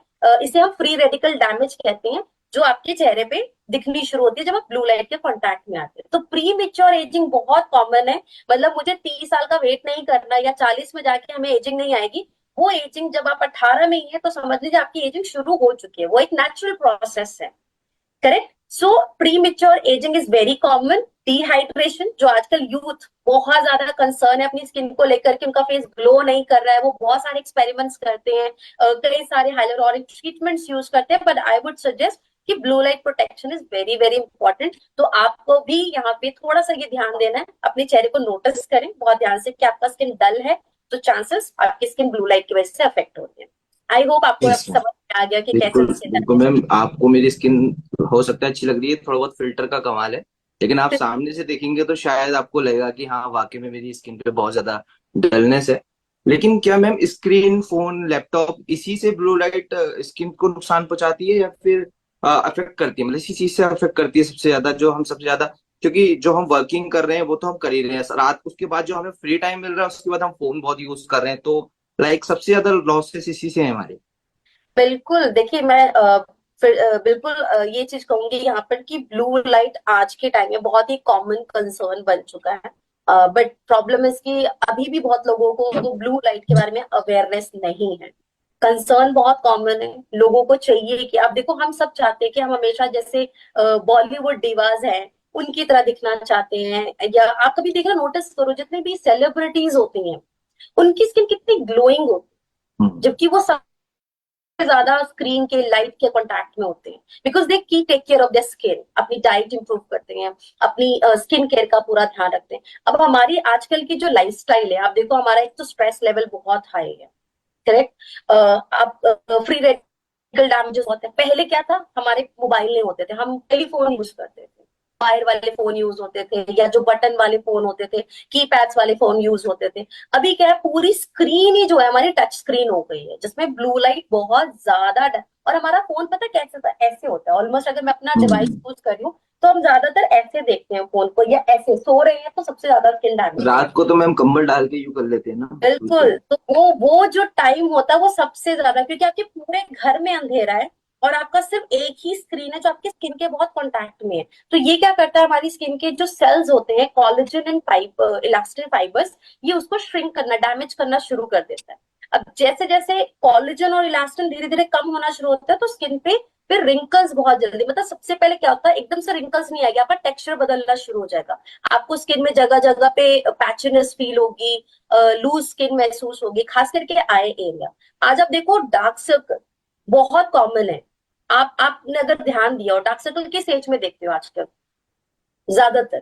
इसे हम फ्री रेडिकल डैमेज कहते हैं, जो आपके चेहरे पे दिखनी शुरू होती है जब आप ब्लू लाइट के कांटेक्ट में आते हैं। तो प्री मेच्योर एजिंग बहुत कॉमन है। मतलब मुझे 30 साल का वेट नहीं करना या 40 में जाके हमें एजिंग नहीं आएगी। वो एजिंग जब आप 18 में ही है तो समझ लीजिए आपकी एजिंग शुरू हो चुकी है, वो एक नेचुरल प्रोसेस है। Correct. So pre mature ageing is very common. Dehydration, जो आजकल यूथ बहुत ज्यादा कंसर्न है अपनी स्किन को लेकर के, उनका फेस ग्लो नहीं कर रहा है, वो बहुत सारे एक्सपेरिमेंट्स करते हैं, कई सारे हाइलुरोनिक ट्रीटमेंट्स यूज करते हैं, बट आई वुड सजेस्ट कि blue light protection is very very important. तो आपको भी यहाँ पे थोड़ा सा ये ध्यान देना है, अपने चेहरे को नोटिस करें बहुत ध्यान से कि आपका स्किन डल है तो चांसेस आपकी स्किन ब्लू लाइट की वजह से अफेक्ट होती है। आई होप आपको अब यस मैम, समझ में आ गया कि कैसे बिल्कुल स्किन बिल्कुल डैमेज मैम। आपको मेरी स्किन हो सकता है अच्छी लग रही है, थोड़ा बहुत फिल्टर का कमाल है, लेकिन आप सामने से देखेंगे तो शायद आपको लगेगा कि हाँ वाकई में मेरी स्किन पे बहुत ज्यादा डलनेस है। लेकिन क्या मैम स्क्रीन, फोन, लैपटॉप इसी से ब्लू लाइट स्किन को नुकसान पहुंचाती है या फिर अफेक्ट करती है? मतलब इसी चीज से अफेक्ट करती है सबसे ज्यादा, जो हम सबसे ज्यादा, क्योंकि जो हम वर्किंग कर रहे हैं वो तो हम कर ही रहे हैं रात, उसके बाद जो हमें फ्री टाइम मिल रहा है उसके बाद हम फोन बहुत यूज कर रहे हैं, तो लाइक सबसे ज्यादा लॉसेस इसी से है हमारे। बिल्कुल। देखिए मैं बिल्कुल ये चीज कहूंगी यहाँ पर कि ब्लू लाइट आज के टाइम में बहुत ही कॉमन कंसर्न बन चुका है। बट प्रॉब्लम इसकी अभी भी बहुत लोगों को ब्लू लाइट के बारे में अवेयरनेस नहीं है। कंसर्न बहुत कॉमन है, लोगों को चाहिए कि आप देखो, हम सब चाहते हैं कि हम हमेशा जैसे बॉलीवुड डिवाज हैं उनकी तरह दिखना चाहते हैं। या आप कभी देखना नोटिस करो, जितने भी सेलिब्रिटीज होती हैं उनकी स्किन कितनी ग्लोइंग होती है, हम्म। जबकि वो ज्यादा स्क्रीन के लाइट के कांटेक्ट में होते हैं। बिकॉज दे की take care of their skin, अपनी डाइट इंप्रूव करते हैं, अपनी स्किन केयर का पूरा ध्यान रखते हैं। अब हमारी आजकल की जो लाइफस्टाइल है, आप देखो हमारा एक तो स्ट्रेस लेवल बहुत हाई है, करेक्ट। आप फ्री रेडिकल डैमेजेस होते हैं। पहले क्या था, हमारे मोबाइल नहीं होते थे, हम टेलीफोन यूज करते थे, वायर वाले फोन यूज होते थे या जो बटन वाले फोन होते थे, कीपैड्स वाले फोन यूज होते थे। अभी क्या है, पूरी स्क्रीन ही जो है हमारी टच स्क्रीन हो गई है, जिसमें ब्लू लाइट बहुत ज्यादा और हमारा फोन पता है कैसे होता है, ऐसे होता है ऑलमोस्ट। अगर मैं अपना डिवाइस हम्म। यूज कर रही हूँ तो हम ज्यादातर ऐसे देखते हैं फोन को, या ऐसे सो रहे हैं तो सबसे ज्यादा स्किन डैमेज हो। रात को तो मैम कंबल डाल के यू कर लेते हैं ना, बिल्कुल। बिल्कुल। तो वो जो टाइम होता है वो सबसे ज्यादा, क्योंकि आपके पूरे घर में अंधेरा है और आपका सिर्फ एक ही स्क्रीन है जो आपकी स्किन के बहुत कांटेक्ट में है। तो ये क्या करता है, हमारी स्किन के जो सेल्स होते हैं, कोलेजन एंड इलास्टिन फाइबर्स, ये उसको श्रिंक करना, डैमेज करना शुरू कर देता है। अब जैसे जैसे कोलेजन और इलास्टिन धीरे धीरे कम होना शुरू होता है तो स्किन पे फिर रिंकल्स बहुत जल्दी, मतलब सबसे पहले क्या होता है, एकदम से रिंकल्स नहीं आएगा, आपका टेक्सचर बदलना शुरू हो जाएगा। आपको स्किन में जगह जगह पे पैचनेस फील होगी, लूज स्किन महसूस होगी, खास करके आई एरिया। आज आप देखो डार्क सर्कल बहुत कॉमन है। आपने अगर ध्यान दिया हो, डार्क सर्कल किस एज में देखते हो आजकल ज्यादातर?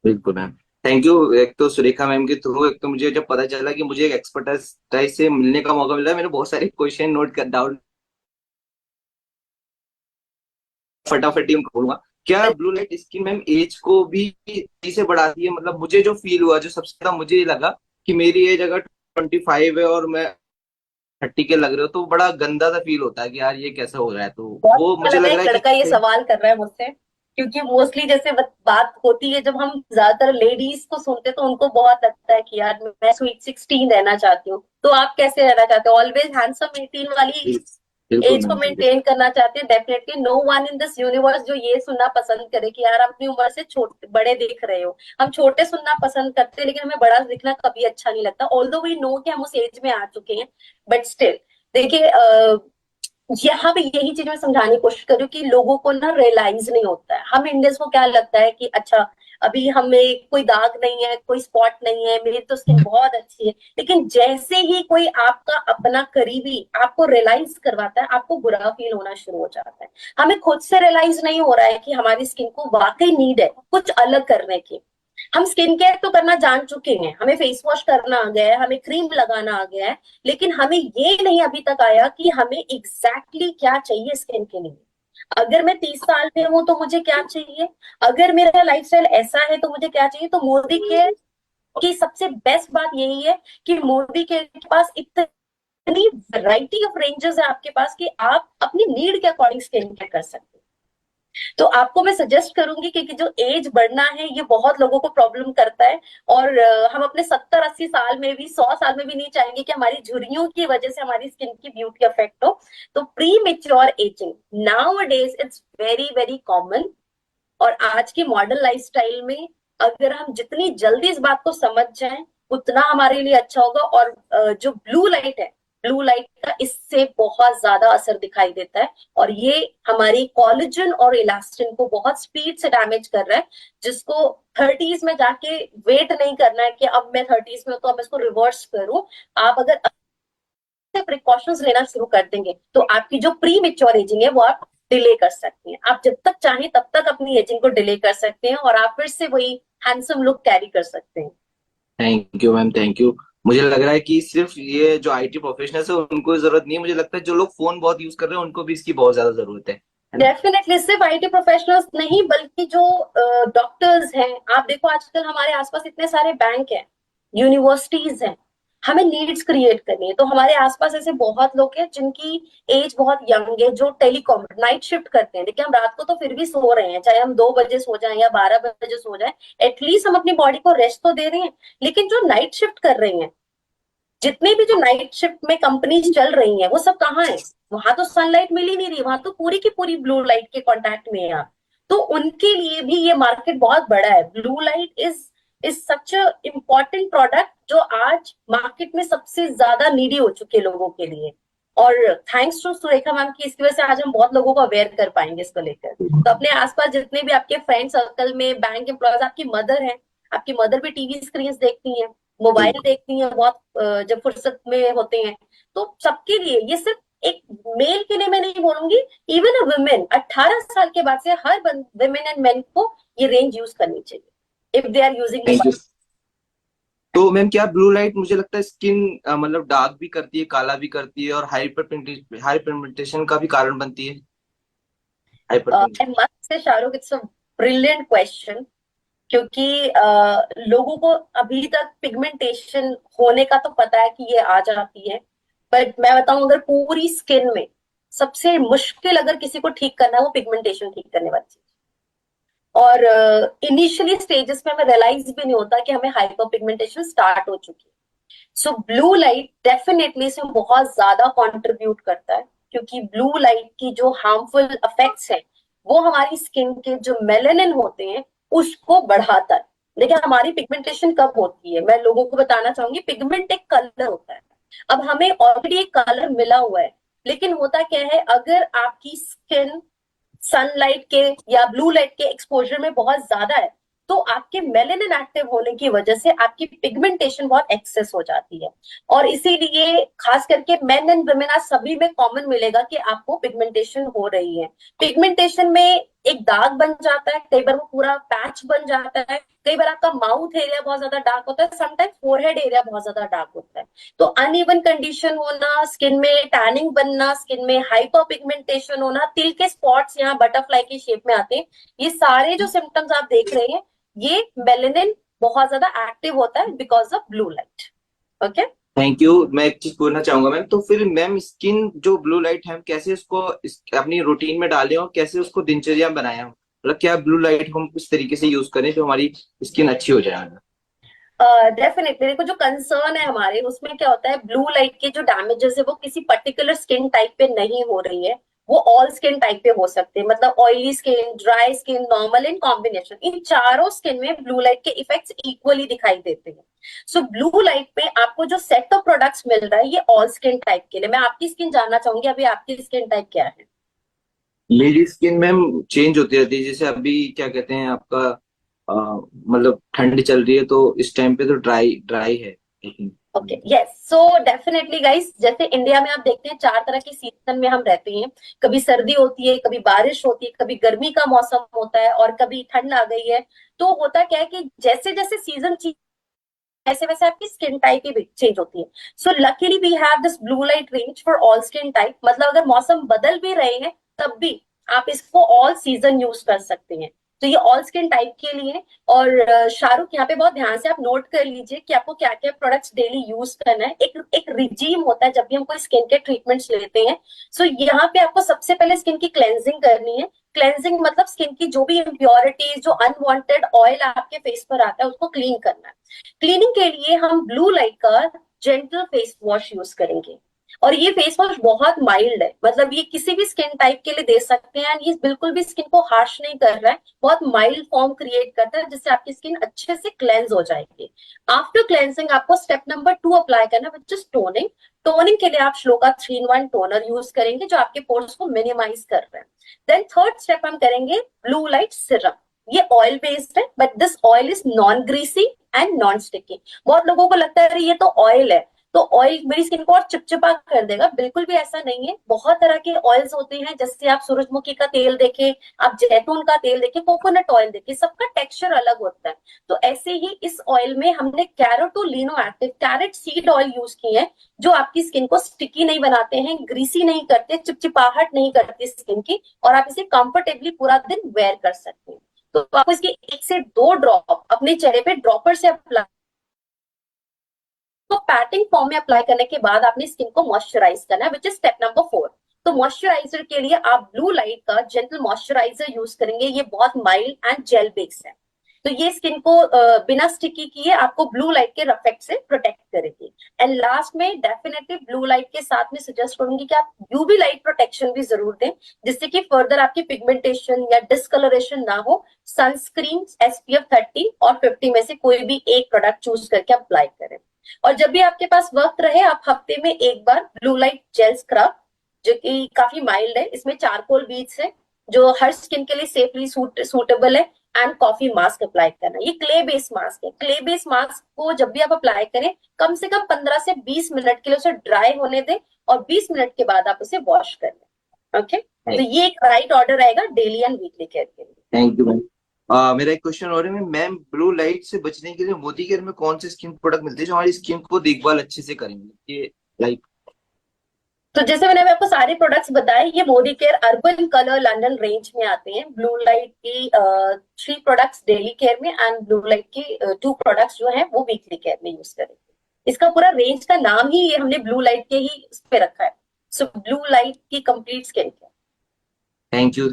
बिल्कुल मैम, थैंक यू। एक तो सुरेखा मैम के थ्रू, एक तो मुझे जब पता चला कि मुझे एक एक्सपर्टाइज से मिलने का मौका मिला, मैंने बहुत सारे क्वेश्चन नोट कर डाउन, फटाफट ही हम खोलूंगा। क्या blue light skin ma'am age को भी तेजी से बढ़ाती है? मतलब मुझे जो फील हुआ, जो सबसे ज्यादा मुझे ये लगा कि मेरी एज अगर 25 है और मैं 30 के लग रहे हो, तो बड़ा गंदा सा फील होता है कि यार ये कैसा हो रहा है, तो बहुत वो अच्छा मुझे लगा लग रहा एक है लड़का ये कि सवाल कर रहा है मुझसे, क्योंकि मोस्टली जैसे बात होती है, जब हम ज्यादातर लेडीज को सुनते तो उनको बहुत लगता है कि यार मैं स्वीट 16 रहना चाहती हूँ। तो आप कैसे रहना चाहते हो? ऑलवेज हैंडसम 18 वाली बिल्कुल एज को मैम, बिल्कुल। मेंटेन करना चाहते हैं। Definitely no one in this universe जो ये सुनना पसंद करे कि यार आप अपनी उम्र से छोटे बड़े दिख रहे हो। हम छोटे सुनना पसंद करते हैं, लेकिन हमें बड़ा दिखना कभी अच्छा नहीं लगता, ऑल्दो वी नो कि हम उस एज में आ चुके हैं। बट स्टिल देखिए, यहाँ पे यही चीज मैं समझाने की कोशिश करूँ कि लोगों को ना रियलाइज नहीं होता है। हम इंडियंस को क्या लगता है कि अच्छा अभी हमें कोई दाग नहीं है, कोई स्पॉट नहीं है, मेरी तो स्किन बहुत अच्छी है। लेकिन जैसे ही कोई आपका अपना करीबी आपको रियलाइज करवाता है, आपको बुरा फील होना शुरू हो जाता है। हमें खुद से रियलाइज नहीं हो रहा है कि हमारी स्किन को वाकई नीड है कुछ अलग करने की। हम स्किन केयर तो करना जान चुके हैं, हमें फेस वॉश करना आ गया है, हमें क्रीम लगाना आ गया है, लेकिन हमें ये नहीं अभी तक आया कि हमें एग्जैक्टली क्या चाहिए स्किन के लिए। अगर मैं 30 साल में हूं तो मुझे क्या चाहिए, अगर मेरा लाइफस्टाइल ऐसा है तो मुझे क्या चाहिए। तो मोदी केयर की सबसे बेस्ट बात यही है कि मोदी केयर के पास इतनी वैरायटी ऑफ रेंजेस है आपके पास कि आप अपनी नीड के अकॉर्डिंग स्किन केयर कर सकते हैं। तो आपको मैं सजेस्ट करूंगी कि जो एज बढ़ना है ये बहुत लोगों को प्रॉब्लम करता है। और हम अपने 70-80 साल में भी, 100 साल में भी नहीं चाहेंगे कि हमारी झुर्रियों की वजह से हमारी स्किन की ब्यूटी अफेक्ट हो। तो pre mature ageing now days it's very very common. और आज की मॉडर्न लाइफस्टाइल में अगर हम जितनी जल्दी इस बात को समझ जाएं उतना हमारे लिए अच्छा होगा। और जो ब्लू लाइट है, ब्लू लाइट का इससे बहुत ज्यादा असर दिखाई देता है, और ये हमारी कोलेजन और इलास्टिन को बहुत स्पीड से डैमेज कर रहा है, जिसको 30s में जाके वेट नहीं करना है कि अब मैं 30s में हूं तो अब इसको रिवर्स करूं। आप अगर प्रिकॉशंस लेना शुरू कर देंगे तो आपकी जो प्री मेच्योर एजिंग है वो आप डिले कर सकती हैं। आप जब तक चाहें तब तक अपनी एजिंग को डिले कर सकते हैं और आप फिर से वही हैंडसम लुक कैरी कर सकते हैं। Thank you ma'am, thank you. मुझे लग रहा है कि सिर्फ ये जो आईटी प्रोफेशनल्स है उनको जरूरत नहीं है, मुझे लगता है जो लोग फोन बहुत यूज कर रहे हैं उनको भी इसकी बहुत ज्यादा जरूरत है ना? डेफिनेटली सिर्फ आईटी प्रोफेशनल्स नहीं बल्कि जो डॉक्टर्स हैं, आप देखो आजकल हमारे आसपास इतने सारे बैंक हैं, यूनिवर्सिटीज हैं, हमें नीड्स क्रिएट करनी है। तो हमारे आसपास ऐसे बहुत लोग हैं जिनकी एज बहुत यंग है, जो टेलीकॉम नाइट शिफ्ट करते हैं। देखिए हम रात को तो फिर भी सो रहे हैं, चाहे हम 2 बजे सो जाएं या 12 बजे सो जाएं, एटलीस्ट हम अपनी बॉडी को रेस्ट तो दे रहे हैं। लेकिन जो नाइट शिफ्ट कर रहे हैं, जितने भी जो नाइट शिफ्ट में कंपनीज चल रही हैं, वो सब कहाँ है? वहां तो सनलाइट मिल ही नहीं रही, वहां तो पूरी की पूरी ब्लू लाइट के कांटेक्ट में है आप। तो उनके लिए भी ये मार्केट बहुत बड़ा है। Blue light is such a important product जो आज मार्केट में सबसे ज्यादा नीडी हो चुके हैं लोगों के लिए। और थैंक्स टू सुरेखा मैम की इसकी वजह से आज हम बहुत लोगों को अवेयर कर पाएंगे इसको लेकर। तो अपने आसपास जितने भी आपके फ्रेंड सर्कल में बैंक एम्प्लॉयज, आपकी मदर है, आपकी मदर भी टीवी स्क्रीन देखती हैं, मोबाइल देखती हैं बहुत जब फुर्सत में होते हैं, तो सबके लिए ये सिर्फ एक मेल के लिए मैं नहीं बोलूंगी, इवन अ वुमेन 18 साल के बाद से हर वुमेन एंड मेन को ये रेंज यूज करनी चाहिए if they are using. Thank you. तो मैम क्या ब्लू लाइट मुझे लगता है स्किन मतलब डार्क भी करती है, काला भी करती है और हाइपर पिगमेंटेशन का भी कारण बनती है? Hyper I must say Shahrukh, it's a brilliant question, क्योंकि लोगों को अभी तक पिगमेंटेशन होने का तो पता है कि ये आ जाती है, पर मैं बताऊं अगर पूरी स्किन में सबसे मुश्किल अगर किसी को ठीक करना है वो पिगमेंटेशन ठीक करने वाली चीज। और इनिशियली स्टेजेस में हमें रियलाइज भी नहीं होता कि हमें हाइपर पिगमेंटेशन स्टार्ट हो चुकी है। सो ब्लू लाइट डेफिनेटली इसमें बहुत ज्यादा कंट्रीब्यूट करता है, क्योंकि ब्लू लाइट की जो हार्मफुल इफेक्ट्स हैं वो हमारी स्किन के जो मेलेनिन होते हैं उसको बढ़ाता है। देखिए हमारी पिगमेंटेशन कब होती है, मैं लोगों को बताना चाहूंगी, पिगमेंट एक कलर होता है। अब हमें ऑलरेडी एक कलर मिला हुआ है, लेकिन होता क्या है, अगर आपकी स्किन सनलाइट के या ब्लू लाइट के एक्सपोजर में बहुत ज्यादा है तो आपके मेलेनिन एक्टिव होने की वजह से आपकी पिगमेंटेशन बहुत एक्सेस हो जाती है। और इसीलिए खास करके मेन एंड वुमेन आज सभी में कॉमन मिलेगा कि आपको पिगमेंटेशन हो रही है। पिगमेंटेशन में एक दाग बन जाता है, कई बार वो पूरा पैच बन जाता है, कई बार आपका माउथ एरिया बहुत ज्यादा डार्क होता है, समटाइम्स फोरहेड एरिया बहुत ज्यादा डार्क होता है। तो अनइवन कंडीशन होना, स्किन में टैनिंग बनना, स्किन में हाइपर पिगमेंटेशन होना, तिल के स्पॉट्स यहाँ बटरफ्लाई की शेप में आते हैं, ये सारे जो सिम्टम्स आप देख रहे हैं ये मेलेनिन बहुत ज्यादा एक्टिव होता है because of blue light. Okay, thank you. मैं एक चीज बोलना चाहूंगा मैम, तो फिर मैम स्किन जो ब्लू लाइट है हम कैसे उसको अपनी रूटीन में डालें और कैसे उसको दिनचर्या में बनाएं? मतलब क्या ब्लू लाइट हम किस तरीके से यूज करें जो हमारी स्किन अच्छी हो जाए? डेफिनेटली देखो जो कंसर्न है हमारे उसमें क्या होता है, ब्लू लाइट के जो डैमेजेस है वो किसी पर्टिकुलर स्किन टाइप पे नहीं हो रही है, वो ऑल स्किन टाइप पे हो सकते हैं। मतलब oily skin, dry skin, normal and combination, इन चारों स्किन में ब्लू लाइट के इफेक्ट्स इक्वली दिखाई देते हैं। सो ब्लू लाइट पे आपको जो सेट ऑफ प्रोडक्ट्स मिल रहा है ये ऑल स्किन टाइप के लिए। मैं आपकी स्किन जानना चाहूंगी, अभी आपकी स्किन टाइप क्या है? मेरी स्किन मैम चेंज होती रहती है, जैसे अभी क्या कहते हैं आपका मतलब ठंड चल रही है तो इस टाइम पे तो ड्राई ड्राई है। Okay, yes, so definitely guys, जैसे इंडिया में आप देखते हैं 4 तरह के सीजन में हम रहते हैं, कभी सर्दी होती है, कभी बारिश होती है, कभी गर्मी का मौसम होता है और कभी ठंड आ गई है। तो होता क्या है कि जैसे जैसे सीजन वैसे वैसे आपकी स्किन टाइप भी चेंज होती है। So luckily we have this blue light range for all skin type. मतलब अगर मौसम बदल भी रहे हैं तब भी आप इसको ऑल सीजन यूज कर सकते हैं। तो ये ऑल स्किन टाइप के लिए। और शाहरुख यहाँ पे बहुत ध्यान से आप नोट कर लीजिए कि आपको क्या क्या प्रोडक्ट्स डेली यूज करना है। एक रिजीम होता है जब भी हम कोई स्किन के ट्रीटमेंट्स लेते हैं। सो यहाँ पे आपको सबसे पहले स्किन की क्लेंजिंग करनी है। क्लेंजिंग मतलब स्किन की जो भी इम्प्योरिटीज, जो अनवांटेड ऑयल आपके फेस पर आता है उसको क्लीन करना है। क्लीनिंग के लिए हम ब्लू लाइट का जेंटल फेस वॉश यूज करेंगे। और ये फेस वॉश बहुत माइल्ड है, मतलब ये किसी भी स्किन टाइप के लिए दे सकते हैं एंड ये बिल्कुल भी स्किन को हार्श नहीं कर रहा है, बहुत माइल्ड फॉर्म क्रिएट करता है जिससे आपकी स्किन अच्छे से क्लेंस हो जाएगी। आफ्टर क्लेंसिंग आपको स्टेप नंबर 2 अप्लाई करना, विच इज टोनिंग। टोनिंग के लिए आप श्लोका 3-in-1 टोनर यूज करेंगे जो आपके पोर्स को मिनिमाइज कर रहे हैं। देन थर्ड स्टेप हम करेंगे ब्लू लाइट सिरम। ये ऑयल बेस्ड है but this oil is non greasy and non sticky. बहुत लोगों को लगता है ये तो ऑयल है, तो ऑयल मेरी स्किन को और चिपचिपा कर देगा। बिल्कुल भी ऐसा नहीं है। बहुत तरह के ऑयल्स होते हैं, जैसे आप सूरजमुखी का तेल देखें, आप जैतून का तेल देखें, कोकोनट ऑयल देखें, सबका टेक्सचर अलग होता है। तो ऐसे ही इस ऑयल में हमने कैरोटोलिनो active carrot seed oil use किए हैं, जो आपकी स्किन को स्टिकी नहीं बनाते हैं, ग्रीसी नहीं करते, चिपचिपाहट नहीं करती स्किन की, और आप इसे कंफर्टेबली पूरा दिन वेयर कर सकते हैं। तो आपको इसके 1 से 2 ड्रॉप अपने चेहरे पे ड्रॉपर से अप्लाई, तो पैटिंग फॉर्म में अप्लाई करने के बाद आपने स्किन को मॉइस्चराइज करना है, विच इज स्टेप नंबर 4। तो मॉइस्चराइजर के लिए आप ब्लू लाइट का जेंटल मॉइस्चराइजर यूज करेंगे। ये बहुत माइल्ड एंड जेल बेस्ड है, तो ये स्किन को बिना स्टिकी किए आपको ब्लू लाइट के इफेक्ट से प्रोटेक्ट करेगी। एंड लास्ट में डेफिनेटली ब्लू लाइट के साथ में सजेस्ट करूंगी कि आप यूवी लाइट प्रोटेक्शन भी जरूर दें, जिससे कि फर्दर आपकी पिगमेंटेशन या डिस्कलरेशन ना हो। सनस्क्रीन SPF 30 और 50 में से कोई भी एक प्रोडक्ट चूज करके अप्लाई करें। और जब भी आपके पास वक्त रहे, आप हफ्ते में एक बार ब्लू लाइट जेल स्क्रब, जो कि काफी माइल्ड है, इसमें चारकोल बीट्स है, जो हर स्किन के लिए सेफली सूटेबल है, एंड कॉफी मास्क अप्लाई करना। ये क्ले बेस्ड मास्क है। क्ले बेस्ड मास्क को जब भी आप अप्लाई करें, कम से कम 15 से 20 मिनट के लिए उसे ड्राई होने दें, और 20 मिनट के बाद आप उसे वॉश कर लें। ओके, तो ये एक राइट ऑर्डर रहेगा डेली एंड वीकली केयर के लिए। Thank you ma'am. मेरा एक क्वेश्चन और है मैम, ब्लू लाइट से बचने के लिए मोदी केयर में कौन से स्किन प्रोडक्ट मिलते हैं जो हमारी स्किन को देखभाल अच्छे से करेंगे? ये लाइक, तो जैसे मैंने आपको सारे प्रोडक्ट्स बताए, ये Modi care urban colour London range में आते हैं। ब्लू लाइट की 3 प्रोडक्ट्स डेली केयर में, एंड ब्लू लाइट की 2 प्रोडक्ट्स जो है वो वीकली केयर में यूज करेंगे। इसका पूरा रेंज का नाम ही ये हमने ब्लू लाइट के ही इस पे रखा है। सो ब्लू लाइट की complete skin care. Thank you.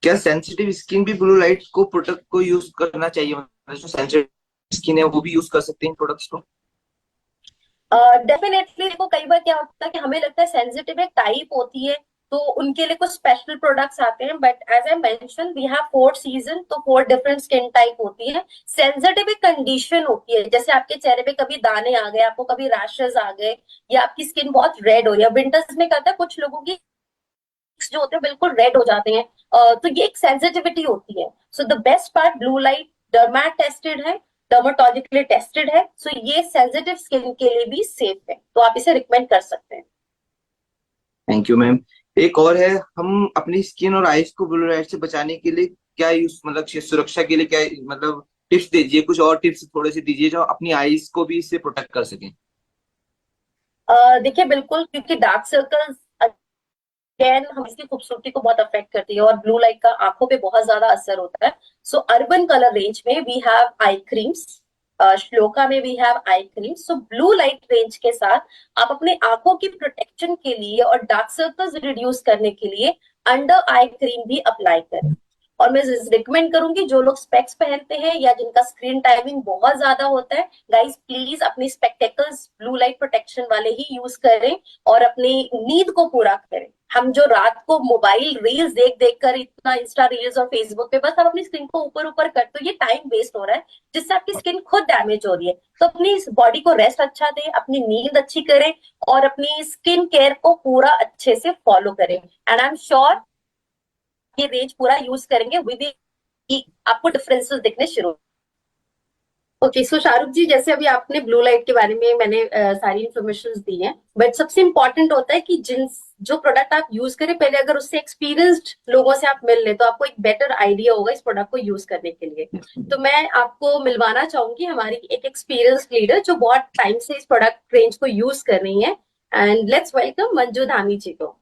क्या सेंसिटिव स्किन भी ब्लू लाइट को प्रोडक्ट को यूज करना चाहिए? मतलब जो सेंसिटिव स्किन है वो भी यूज कर सकते हैं प्रोडक्ट्स को? डेफिनेटली देखो, कई बार क्या होता है कि हमें लगता है सेंसिटिव एक टाइप होती है, तो उनके लिए कुछ स्पेशल प्रोडक्ट्स आते हैं, but as I mention we have 4 season, तो 4 डिफरेंट स्किन टाइप होती है। सेंसिटिव एक कंडीशन होती है, जैसे आपके चेहरे पे कभी दाने आ गए, आपको कभी रैशेस आ गए, या आपकी स्किन बहुत रेड हो रही है। विंटर्स में करता है कुछ लोगों की जो होते हैं बिल्कुल रेड हो जाते हैं, तो ये एक सेंसिटिविटी होती है। So the best part, blue light डर्मेट tested है, डर्माटोलॉजिकली टेस्टेड है, सो ये सेंसिटिव स्किन के लिए भी सेफ है, तो आप इसे रिकमेंड कर सकते हैं। Thank you ma'am. एक और है, हम अपनी स्किन और आईज को ब्लू लाइट से बचाने के लिए क्या यूज, मतलब सुरक्षा के लिए क्या, मतलब टिप्स दीजिए, कुछ और टिप्स थोड़े से दीजिए जो अपनी आईज को भी इससे प्रोटेक्ट कर सकें। देखिए बिल्कुल, क्योंकि डार्क सर्कल्स अगेन हम इसकी खूबसूरती को बहुत अफेक्ट करती है, और ब्लू लाइट का आंखों पे बहुत ज्यादा असर होता है। सो अर्बन कलर रेंज में we have eye creams, Shloka में we have eye creams. So blue light range के साथ आप अपने आंखों की प्रोटेक्शन के लिए और डार्क सर्कल्स रिड्यूस करने के लिए अंडर आई क्रीम भी अप्लाई करें। और मैं रिकमेंड करूंगी, जो लोग स्पेक्स पहनते हैं या जिनका स्क्रीन टाइमिंग बहुत ज्यादा होता है, गाइस प्लीज अपनी स्पेक्टेकल्स ब्लू लाइट प्रोटेक्शन वाले ही यूज करें और अपनी नींद को पूरा करें। हम जो रात को मोबाइल रील्स देख देख कर, इतना इंस्टा रील्स और फेसबुक पे बस आप अपनी स्क्रीन को ऊपर ऊपर करते हो, ये टाइम वेस्ट हो रहा है, जिससे आपकी स्किन खुद डैमेज हो रही है। तो अपनी बॉडी को रेस्ट अच्छा दें, अपनी नींद अच्छी करें, और अपनी स्किन केयर को पूरा अच्छे से फॉलो करें। एंड आई एम श्योर ये रेंज पूरा यूज करेंगे, विद आपको डिफरेंसेस दिखने शुरू। ओके, सो शाहरुख जी, जैसे अभी आपने ब्लू लाइट के बारे में मैंने सारी इंफॉर्मेशन दी हैं, बट सबसे इंपॉर्टेंट होता है कि जो प्रोडक्ट आप यूज करें, पहले अगर उससे एक्सपीरियंस्ड लोगों से आप मिल लें तो आपको एक बेटर आइडिया होगा इस प्रोडक्ट को यूज करने के लिए। तो मैं आपको मिलवाना चाहूंगी हमारी एक एक्सपीरियंस्ड लीडर जो बहुत टाइम से इस प्रोडक्ट रेंज को यूज कर रही है, and let's welcome Manju Dhami ji को।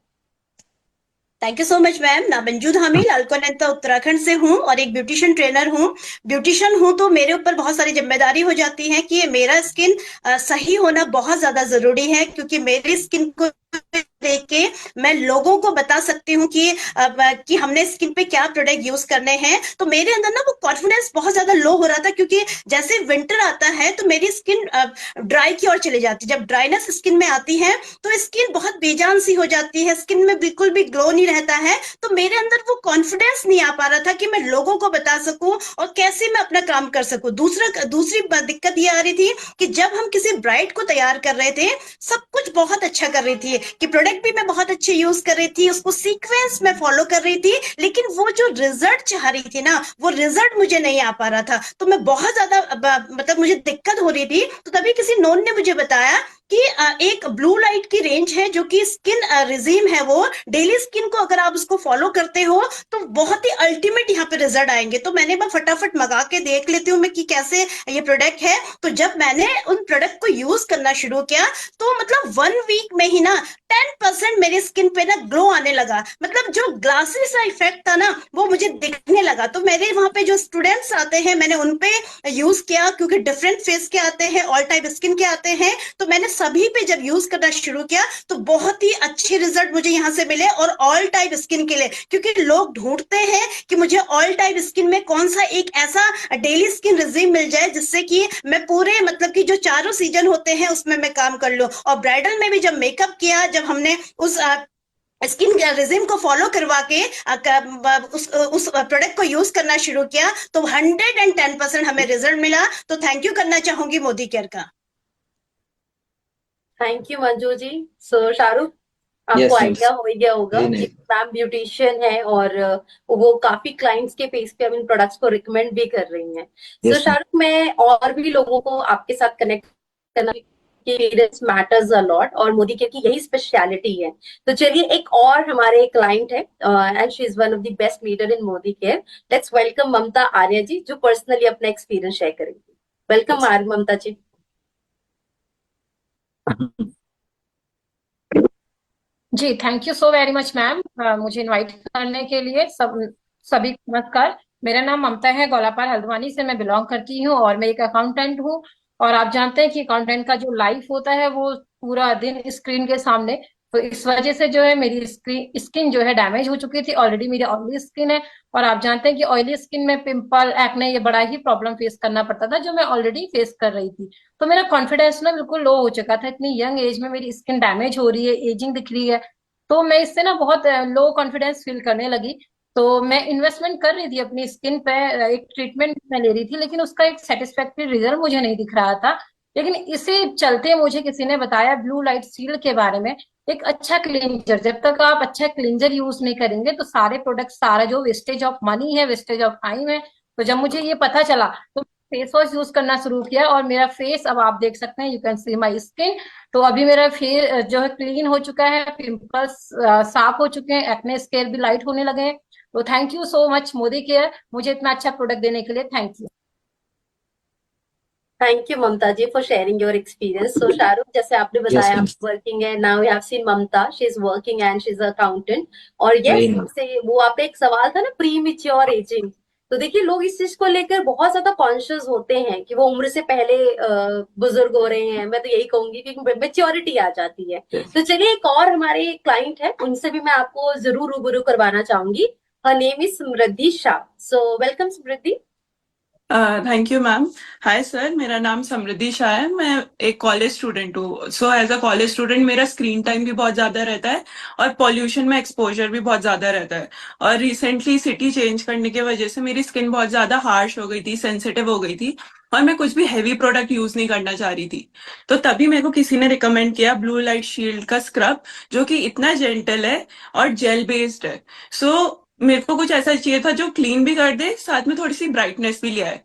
Thank you so much ma'am. मैं मंजू धामी लालकोनंता उत्तराखंड से हूँ और एक ब्यूटिशियन ट्रेनर हूँ। ब्यूटिशियन हूँ तो मेरे ऊपर बहुत सारी जिम्मेदारी हो जाती है कि मेरा स्किन सही होना बहुत ज्यादा जरूरी है, क्योंकि मेरी स्किन को देख के मैं लोगों को बता सकती हूँ कि हमने स्किन पे क्या प्रोडक्ट यूज करने हैं। तो मेरे अंदर ना वो कॉन्फिडेंस बहुत ज्यादा लो हो रहा था, क्योंकि जैसे विंटर आता है तो मेरी स्किन ड्राई की ओर चली जाती है। जब ड्राइनेस स्किन में आती है तो स्किन बहुत बेजान सी हो जाती है, स्किन में बिल्कुल भी ग्लो नहीं रहता है। तो मेरे अंदर वो कॉन्फिडेंस नहीं आ पा रहा था कि मैं लोगों को बता सकूं और कैसे मैं अपना काम कर सकूं। दूसरी दिक्कत ये आ रही थी कि जब हम किसी ब्राइड को तैयार कर रहे थे, सब कुछ बहुत अच्छा कर रही थी, कि प्रोडक्ट भी मैं बहुत अच्छे यूज कर रही थी, उसको सीक्वेंस में फॉलो कर रही थी, लेकिन वो जो रिजल्ट चाह रही थी ना, वो रिजल्ट मुझे नहीं आ पा रहा था। तो मैं बहुत ज्यादा मतलब मुझे दिक्कत हो रही थी। तो तभी किसी नोन ने मुझे बताया कि एक ब्लू लाइट की रेंज है जो कि स्किन रिजीम है, वो डेली स्किन को अगर आप उसको फॉलो करते हो तो बहुत ही अल्टीमेट यहाँ पे रिजल्ट आएंगे। तो मैंने मैं फटाफट मंगा के देख लेती हूँ मैं कि कैसे ये प्रोडक्ट है। तो जब मैंने उन प्रोडक्ट को यूज करना शुरू किया तो मतलब 1 वीक में ही ना 10% मेरी स्किन पे ना ग्लो आने लगा। मतलब जो ग्लासी सा इफेक्ट था ना वो मुझे दिखने लगा। तो मेरे वहां पे जो स्टूडेंट्स आते हैं मैंने उन पे यूज किया, क्योंकि डिफरेंट फेस के आते हैं, ऑल टाइप स्किन के आते हैं। तो मैंने सभी पे जब यूज करना शुरू किया तो बहुत ही अच्छे रिजल्ट मुझे यहाँ से मिले, और ऑल टाइप स्किन के लिए, क्योंकि लोग ढूंढते हैं कि मुझे ऑल टाइप स्किन में कौन सा एक ऐसा डेली स्किन रिजीम मिल जाए जिससे कि मैं पूरे मतलब कि जो चारों सीजन होते हैं उसमें मैं काम कर लूं। और ब्राइडल में भी जब मेकअप किया, जब हमने उस स्किन रिजिम को फॉलो करवा के उस प्रोडक्ट को यूज करना शुरू किया तो 110% हमें रिजल्ट मिला। तो थैंक यू करना चाहूंगी मोदी केयर का। Thank you Manju ji. So Shahrukh, yes आपको मैम, आइडिया हो गया होगा वेरी कि नाइस। मैम ब्यूटिशियन है और वो काफी क्लाइंट्स के पेज पे अब इन प्रोडक्ट्स को रिकमेंड भी कर रही हैं। सो यस मैम, शाहरुख, मैं और भी लोगों को आपके साथ कनेक्ट करना कि एक्सपीरियंस मैटर्स अ लॉट, और मोदी केयर की यही स्पेशलिटी है। तो चलिए, एक और हमारे क्लाइंट है and she is one of the best leader in Modi Care. Let's welcome Mamta Arya ji, जो पर्सनली अपना एक्सपीरियंस शेयर करेंगी। वेलकम ममता जी। जी, thank you so very much ma'am, मुझे इनवाइट करने के लिए। सभी नमस्कार। मेरा नाम ममता है, गोलापार हल्द्वानी से मैं बिलोंग करती हूँ और मैं एक अकाउंटेंट हूँ। और आप जानते हैं कि अकाउंटेंट का जो लाइफ होता है वो पूरा दिन स्क्रीन के सामने, तो इस वजह से जो है मेरी स्किन जो है डैमेज हो चुकी थी। ऑलरेडी मेरी ऑयली स्किन है और आप जानते हैं कि ऑयली स्किन में पिंपल, एक्ने, ये बड़ा ही प्रॉब्लम फेस करना पड़ता था जो मैं ऑलरेडी फेस कर रही थी। तो मेरा कॉन्फिडेंस ना बिल्कुल लो हो चुका था। इतनी यंग एज में मेरी स्किन डैमेज हो रही है, एजिंग दिख रही है, तो मैं इससे ना बहुत लो कॉन्फिडेंस फील करने लगी। तो मैं इन्वेस्टमेंट कर रही थी अपनी स्किन पे, एक ट्रीटमेंट मैं ले रही थी, लेकिन उसका एक सेटिस्फैक्टरी रिजल्ट मुझे नहीं दिख रहा था। लेकिन इसे चलते मुझे किसी ने बताया ब्लू लाइट सील्ड के बारे में, एक अच्छा क्लींजर। जब तक आप अच्छा क्लींजर यूज नहीं करेंगे तो सारे प्रोडक्ट, सारा जो वेस्टेज ऑफ मनी है, वेस्टेज ऑफ टाइम है। तो जब मुझे ये पता चला तो फेस वॉश यूज करना शुरू किया और मेरा फेस, अब आप देख सकते हैं, you can see my skin. तो अभी मेरा फेस जो है क्लीन हो चुका है, पिंपल्स साफ हो चुके हैं, एक्ने स्केयर भी लाइट होने लगे हैं। तो thank you so much Modi Care, मुझे इतना अच्छा प्रोडक्ट देने के लिए। Thank you. Thank you Mamta ji for sharing your experience. So Shahrukh, जैसे आपने यस बताया मैम, आप वर्किंग है, now we have seen Mamta, she is working and she is accountant. और वेरी यस, नाइस। से वो आपका एक सवाल था ना, प्री मेच्योर एजिंग। तो देखिए, लोग इस चीज को लेकर बहुत ज्यादा कॉन्शियस होते हैं कि वो उम्र से पहले बुजुर्ग हो रहे हैं। मैं तो यही कहूंगी कि मेच्योरिटी आ जाती है। यस, तो चलिए, एक और हमारे क्लाइंट है, उनसे भी मैं आपको जरूर रूबरू करवाना चाहूंगी। Her name is Samriddhi Shah. So welcome Samriddhi. Thank you ma'am. Hi sir, मेरा नाम समृद्धि शाह है। मैं एक कॉलेज स्टूडेंट हूँ। So as a college student मेरा स्क्रीन टाइम भी बहुत ज्यादा रहता है और पॉल्यूशन में एक्सपोजर भी बहुत ज्यादा रहता है। और रिसेंटली सिटी चेंज करने की वजह से मेरी स्किन बहुत ज्यादा हार्श हो गई थी, सेंसिटिव हो गई थी, और मैं कुछ भी हैवी प्रोडक्ट यूज नहीं करना चाह रही थी। तो तभी मेरे को किसी ने रिकमेंड किया ब्लू लाइट शील्ड का स्क्रब, जो कि इतना जेंटल है और जेल बेस्ड है। सो मेरे को कुछ ऐसा चाहिए था जो क्लीन भी कर दे, साथ में थोड़ी सी ब्राइटनेस भी ले आए।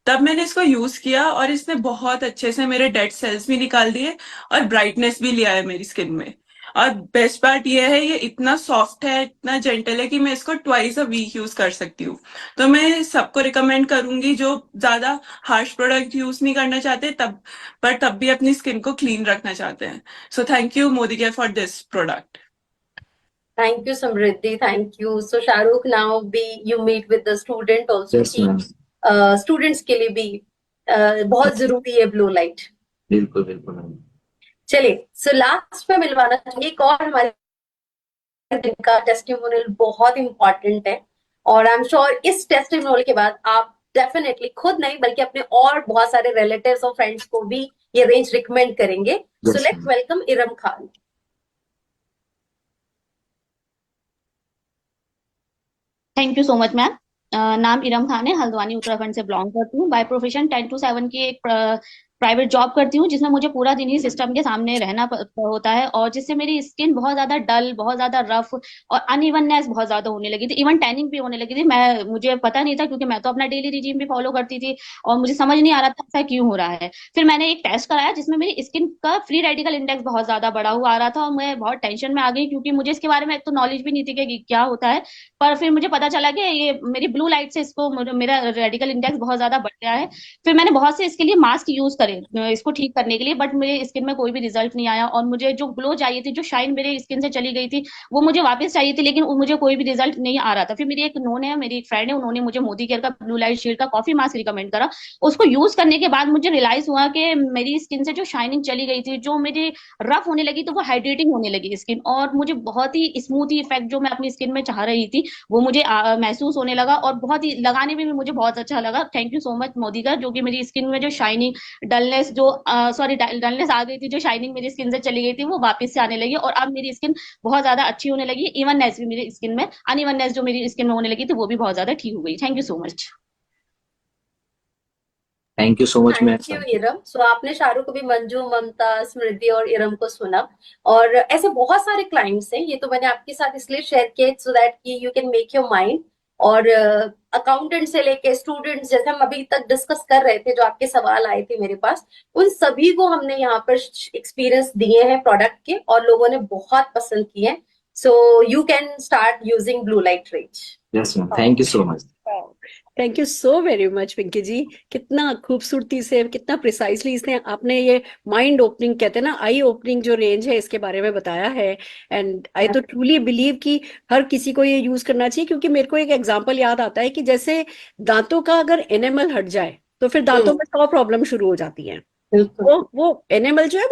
तब मैंने इसको यूज किया और इसने बहुत अच्छे से मेरे डेड सेल्स भी निकाल दिए और ब्राइटनेस भी ले आया मेरी स्किन में। और बेस्ट पार्ट ये है, ये इतना सॉफ्ट है, इतना जेंटल है कि मैं इसको ट्वाइस अ वीक यूज कर सकती हूँ। तो मैं सबको रिकमेंड करूंगी जो ज्यादा हार्श प्रोडक्ट यूज नहीं करना चाहते तब भी अपनी स्किन को क्लीन रखना चाहते हैं। So thank you Modi care for this product. Thank you Samriddhi, thank you. So Shahrukh, now be you meet with the student also yes कि मैम, स्टूडेंट्स के लिए भी बहुत जरूरी है ब्लू लाइट। बिल्कुल बिल्कुल मैम। चलिए, सो लास्ट में मिलवाना चाहिए एक और हमारे जिनका टेस्टिमोनियल बहुत इंपॉर्टेंट है। और आई एम श्योर इस टेस्टिमोनियल के बाद आप डेफिनेटली खुद नहीं बल्कि अपने और बहुत सारे रिलेटिव्स और फ्रेंड्स को भी ये रेंज रिकमेंड करेंगे। So yes let's ma'am, welcome Iram Khan. Thank you so much ma'am. नाम इरम खान है, हल्द्वानी उत्तराखंड से बिलोंग करती हूँ। बाय प्रोफेशन 10 to 7 की एक प्राइवेट जॉब करती हूँ जिसमें मुझे पूरा दिन ही सिस्टम के सामने रहना होता है, और जिससे मेरी स्किन बहुत ज्यादा डल, बहुत ज्यादा रफ और अनइवननेस बहुत ज्यादा होने लगी थी। इवन टैनिंग भी होने लगी थी। मुझे पता नहीं था, क्योंकि मैं तो अपना डेली रिजीम भी फॉलो करती थी और मुझे समझ नहीं आ रहा था ऐसा क्यों हो रहा है। फिर मैंने एक टेस्ट कराया जिसमें मेरी स्किन का फ्री रेडिकल इंडेक्स बहुत ज्यादा बढ़ा हुआ आ रहा था, और मैं बहुत टेंशन में आ गई, क्योंकि मुझे इसके बारे में एक तो नॉलेज भी नहीं थी कि क्या होता है। पर फिर मुझे पता चला कि ये मेरी ब्लू लाइट से मेरा रेडिकल इंडेक्स बहुत ज्यादा बढ़ गया है। फिर मैंने बहुत से इसके लिए मास्क यूज करे इसको ठीक करने के लिए, बट मेरे स्किन में कोई भी रिजल्ट नहीं आया, और मुझे जो ग्लो चाहिए थी, जो शाइन मेरे स्किन से चली गई थी, वो मुझे वापस चाहिए थी, लेकिन मुझे कोई भी रिजल्ट नहीं आ रहा था। फिर मेरी एक नोन है, मेरी एक फ्रेंड है, उन्होंने मुझे मोदी केयर का ब्लू लाइट शील्ड का कॉफी मास्क रिकमेंड करा। उसको यूज करने के बाद मुझे रियलाइज हुआ कि मेरी स्किन से जो शाइनिंग चली गई थी, जो मेरी रफ होने लगी, तो वो हाइड्रेटिंग होने लगी स्किन, और मुझे बहुत ही स्मूथ इफेक्ट जो मैं अपनी स्किन में चाह रही थी वो मुझे महसूस होने लगा, और बहुत ही लगाने में भी मुझे बहुत अच्छा लगा। Thank you so much Modi का, जो कि मेरी स्किन में जो शाइनिंग डलनेस डलनेस आ गई थी, जो शाइनिंग मेरी स्किन से चली गई थी, वो वापस से आने लगी, और अब मेरी स्किन बहुत ज्यादा अच्छी होने लगी। इवननेस भी मेरी स्किन में, अनइवननेस जो मेरी स्किन में होने लगी थी, वो भी बहुत ज्यादा ठीक हो गई। Thank you so much. Thank you so much ma'am. Thank you Iram. So आपने शाहरुख को भी, मंजू, ममता, स्मृति और इरम को सुना, और ऐसे बहुत सारे क्लाइंट्स हैं। ये तो मैंने आपके साथ इसलिए शेयर किया सो दैट कि you can make your mind. और अकाउंटेंट से लेके स्टूडेंट्स, जैसे हम अभी तक डिस्कस कर रहे थे, जो आपके सवाल आए थे मेरे पास, उन सभी को हमने यहाँ पर एक्सपीरियंस दिए हैं प्रोडक्ट के, और लोगों ने बहुत पसंद किए हैं। So you can start using blue light range. Yes ma'am, thank you so much. Thank you so very much Pinky ji. कितना खूबसूरती से, कितना प्रिसाइसली इसने आपने ये माइंड ओपनिंग कहते हैं ना, आई ओपनिंग जो रेंज है, इसके बारे में बताया है। एंड आई तो ट्रूली बिलीव कि हर किसी को ये यूज करना चाहिए, क्योंकि मेरे को एक एग्जांपल याद आता है कि जैसे दांतों का अगर एनेमल हट जाए तो फिर दांतों में 100 प्रॉब्लम शुरू हो जाती है। वो एनेमल जो है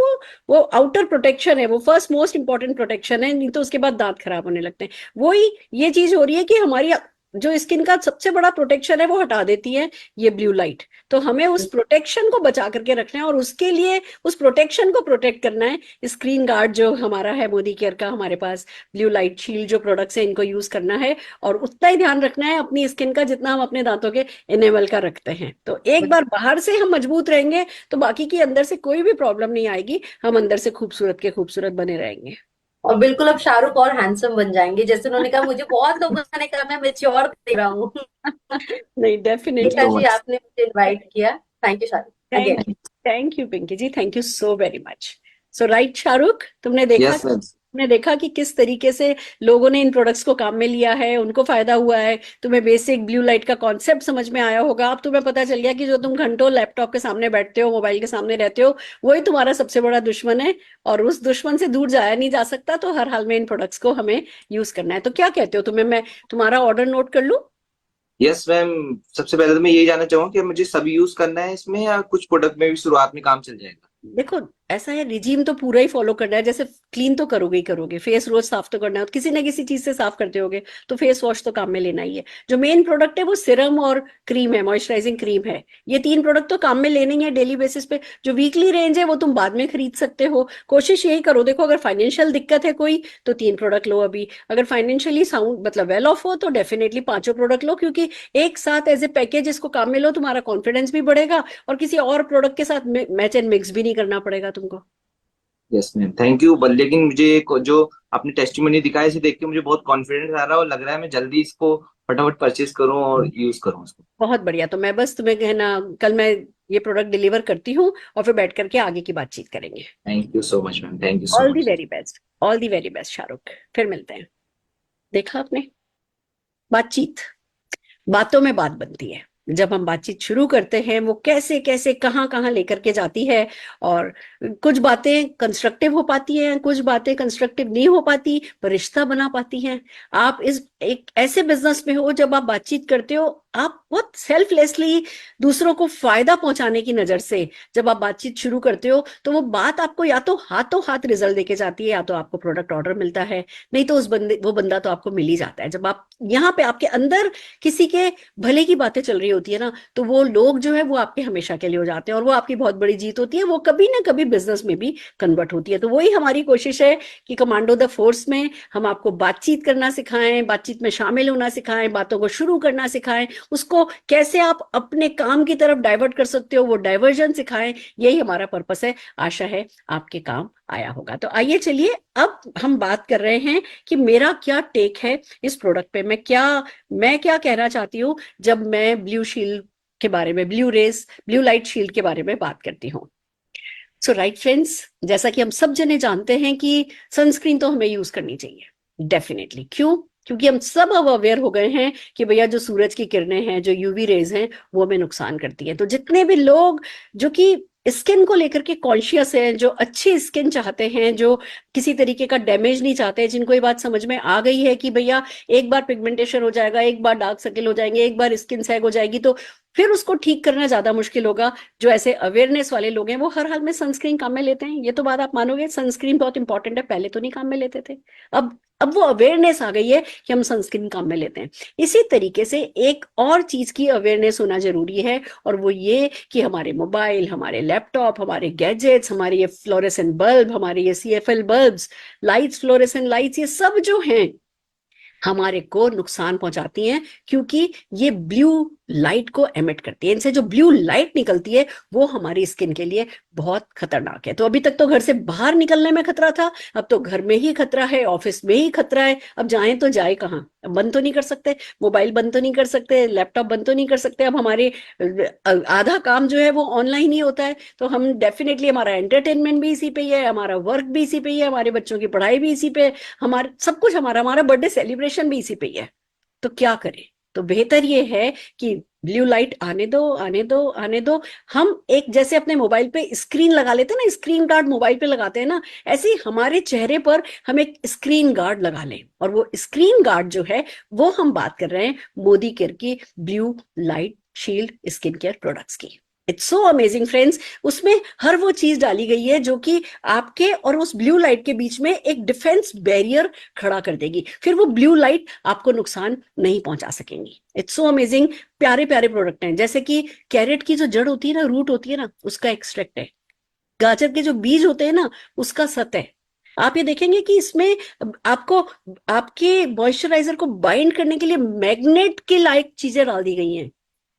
वो आउटर प्रोटेक्शन है, वो फर्स्ट मोस्ट इंपॉर्टेंट प्रोटेक्शन है, नहीं तो उसके बाद दांत खराब होने लगते हैं। वही ये चीज हो रही है कि हमारी जो स्किन का सबसे बड़ा प्रोटेक्शन है वो हटा देती है ये ब्लू लाइट। तो हमें उस प्रोटेक्शन को बचा करके रखना है, और उसके लिए उस प्रोटेक्शन को प्रोटेक्ट करना है। स्क्रीन गार्ड जो हमारा है मोदी केयर का, हमारे पास ब्लू लाइट शील्ड जो प्रोडक्ट्स है, इनको यूज करना है, और उतना ही ध्यान रखना है अपनी स्किन का जितना हम अपने दांतों के एनेमल का रखते हैं। तो एक बार बाहर से हम मजबूत रहेंगे तो बाकी की अंदर से कोई भी प्रॉब्लम नहीं आएगी, हम अंदर से खूबसूरत के खूबसूरत बने रहेंगे। और बिल्कुल अब शाहरुख और हैंडसम बन जाएंगे, जैसे उन्होंने कहा, मुझे बहुत लोगों ने कहा मैं मैच्योर दे रहा हूँ। नहीं, डेफिनेटली। गीता जी, आपने मुझे इनवाइट किया। Thank you Shahrukh again. Thank you Pinky ji, thank you so very much. So right Shahrukh, तुमने देखा कि किस तरीके से लोगों ने इन प्रोडक्ट्स को काम में लिया है, उनको फायदा हुआ है। तुम्हें बेसिक ब्लू लाइट का कॉन्सेप्ट समझ में आया होगा। अब तुम्हें पता चल गया कि जो तुम घंटों लैपटॉप के सामने बैठते हो, मोबाइल के सामने रहते हो, वही तुम्हारा सबसे बड़ा दुश्मन है, और उस दुश्मन से दूर जाया नहीं जा सकता। तो हर हाल में इन प्रोडक्ट्स को हमें यूज करना है। तो क्या कहते हो, तुम्हें मैं तुम्हारा ऑर्डर नोट कर लूं? यस मैम, सबसे पहले तो मैं यही जानना चाहूंगा कि मुझे सभी यूज करना है इसमें, या कुछ प्रोडक्ट में भी शुरुआत में काम चल जाएगा? देखो, ऐसा है, रिजीम तो पूरा ही फॉलो करना है। जैसे क्लीन तो करोगे ही करोगे, फेस रोज साफ तो करना है, किसी न किसी चीज से साफ करते होगे, तो फेस वॉश तो काम में लेना ही है। जो मेन प्रोडक्ट है वो सिरम और क्रीम है, मॉइस्चराइजिंग क्रीम है। ये 3 प्रोडक्ट तो काम में लेने ही है डेली बेसिस पे। जो वीकली रेंज है वो तुम बाद में खरीद सकते हो। कोशिश यही करो, देखो अगर फाइनेंशियल दिक्कत है कोई तो 3 प्रोडक्ट लो अभी। अगर फाइनेंशियली साउंड मतलब वेल ऑफ हो तो डेफिनेटली 5 प्रोडक्ट लो, क्योंकि एक साथ एज ए पैकेज इसको काम में लो, तुम्हारा कॉन्फिडेंस भी बढ़ेगा और किसी और प्रोडक्ट के साथ मैच एंड मिक्स भी नहीं करना पड़ेगा तुमको। Yes ma'am, thank you. लेकिन मुझे जो आपने टेस्टिमोनी दिखाया, इसे देख के मुझे बहुत कॉन्फिडेंस आ रहा है, और लग रहा है मैं जल्दी इसको फटाफट परचेज करूं और यूज करूं इसको। बहुत बढ़िया। तो मैं बस तुम्हें कहना, कल मैं ये प्रोडक्ट डिलीवर करती हूँ और फिर बैठ करके आगे की बातचीत करेंगे। Thank you so much ma'am, thank you so all the much. Very best, all the very best Shahrukh. फिर मिलते हैं। देखा आपने, बातों में बात बनती है। जब हम बातचीत शुरू करते हैं वो कैसे कैसे कहाँ कहाँ लेकर के जाती है, और कुछ बातें कंस्ट्रक्टिव हो पाती हैं, कुछ बातें कंस्ट्रक्टिव नहीं हो पाती, पर रिश्ता बना पाती हैं। आप इस एक ऐसे बिजनेस में हो जब आप बातचीत करते हो, आप बहुत सेल्फलेसली दूसरों को फायदा पहुंचाने की नजर से जब आप बातचीत शुरू करते हो, तो वो बात आपको या तो हाथों हाथ रिजल्ट देके जाती है, या तो आपको प्रोडक्ट ऑर्डर मिलता है, नहीं तो वो बंदा तो आपको मिल ही जाता है। जब आप यहाँ पे आपके अंदर किसी के भले की बातें चल रही होती है ना, तो वो लोग जो है वो आपके हमेशा के लिए हो जाते हैं, और वो आपकी बहुत बड़ी जीत होती है, वो कभी ना कभी बिजनेस में भी कन्वर्ट होती है। तो वही हमारी कोशिश है कि कमांडो द फोर्स में हम आपको बातचीत करना सिखाएं, बातचीत में शामिल होना सिखाएं, बातों को शुरू करना सिखाएं, उसको कैसे आप अपने काम की तरफ डाइवर्ट कर सकते हो वो डाइवर्जन सिखाएं। यही हमारा पर्पस है। आशा है आपके काम आया होगा। तो आइए चलिए अब हम बात कर रहे हैं कि मेरा क्या टेक है इस प्रोडक्ट पे, मैं क्या कहना चाहती हूँ जब मैं ब्लू शील्ड के बारे में, ब्लू लाइट शील्ड के बारे में बात करती हूँ। सो राइट फ्रेंड्स, जैसा कि हम सब जने जानते हैं कि सनस्क्रीन तो हमें यूज करनी चाहिए डेफिनेटली। क्यों? क्योंकि हम सब अब अवेयर हो गए हैं कि भैया जो सूरज की किरणें हैं, जो यूवी रेज हैं, वो हमें नुकसान करती हैं। तो जितने भी लोग जो कि स्किन को लेकर के कॉन्शियस हैं, जो अच्छी स्किन चाहते हैं, जो किसी तरीके का डैमेज नहीं चाहते, जिनको ये बात समझ में आ गई है कि भैया एक बार पिगमेंटेशन हो जाएगा, एक बार डार्क सर्किल हो जाएंगे, एक बार स्किन सैग हो जाएगी, तो फिर उसको ठीक करना ज्यादा मुश्किल होगा। जो ऐसे अवेयरनेस वाले लोग हैं वो हर हाल में सनस्क्रीन काम में लेते हैं। ये तो बात आप मानोगे, सनस्क्रीन बहुत इंपॉर्टेंट है, पहले तो नहीं काम में लेते थे, अब वो अवेयरनेस आ गई है कि हम सनस्क्रीन काम में लेते हैं। इसी तरीके से एक और चीज की अवेयरनेस होना जरूरी है, और वो ये कि हमारे मोबाइल, हमारे लैपटॉप, हमारे गैजेट्स, हमारे ये फ्लोरेसेंट बल्ब, हमारे ये CFL bulbs, lights, fluorescent lights, ये सब जो हैं हमारे को नुकसान पहुंचाती हैं, क्योंकि ये ब्लू लाइट को एमिट करती है। इनसे जो ब्लू लाइट निकलती है वो हमारी स्किन के लिए बहुत खतरनाक है। तो अभी तक तो घर से बाहर निकलने में खतरा था, अब तो घर में ही खतरा है, ऑफिस में ही खतरा है। अब जाएं तो जाए कहाँ? बंद तो नहीं कर सकते, मोबाइल बंद तो नहीं कर सकते, लैपटॉप बंद तो नहीं कर सकते। अब हमारे आधा काम जो है वो ऑनलाइन ही होता है, तो हम डेफिनेटली, हमारा एंटरटेनमेंट भी इसी पे ही है, हमारा वर्क भी इसी पे ही है, हमारे बच्चों की पढ़ाई भी इसी पे है, हमारा सब कुछ, हमारा बर्थडे सेलिब्रेशन भी इसी पे ही है। तो क्या करें? तो बेहतर ये है कि ब्लू लाइट आने दो, आने दो, आने दो। हम एक जैसे अपने मोबाइल पे स्क्रीन लगा लेते हैं ना, स्क्रीन गार्ड मोबाइल पे लगाते हैं ना, ऐसे ही हमारे चेहरे पर हम एक स्क्रीन गार्ड लगा लें। और वो स्क्रीन गार्ड जो है वो हम बात कर रहे हैं मोदी केयर की blue light shield skin care products की। इट्स सो अमेजिंग फ्रेंड्स, उसमें हर वो चीज डाली गई है जो कि आपके और उस ब्लू लाइट के बीच में एक डिफेंस बैरियर खड़ा कर देगी। फिर वो ब्लू लाइट आपको नुकसान नहीं पहुंचा सकेंगी। It's so amazing. प्यारे प्यारे प्रोडक्ट हैं, जैसे कि कैरेट की जो जड़ होती है ना, रूट होती है ना, उसका एक्सट्रैक्ट है। गाजर के जो बीज होते हैं ना, उसका सत है। आप ये देखेंगे कि इसमें आपको आपके मॉइस्चराइजर को बाइंड करने के लिए मैग्नेट के लायक चीजें डाल दी गई हैं।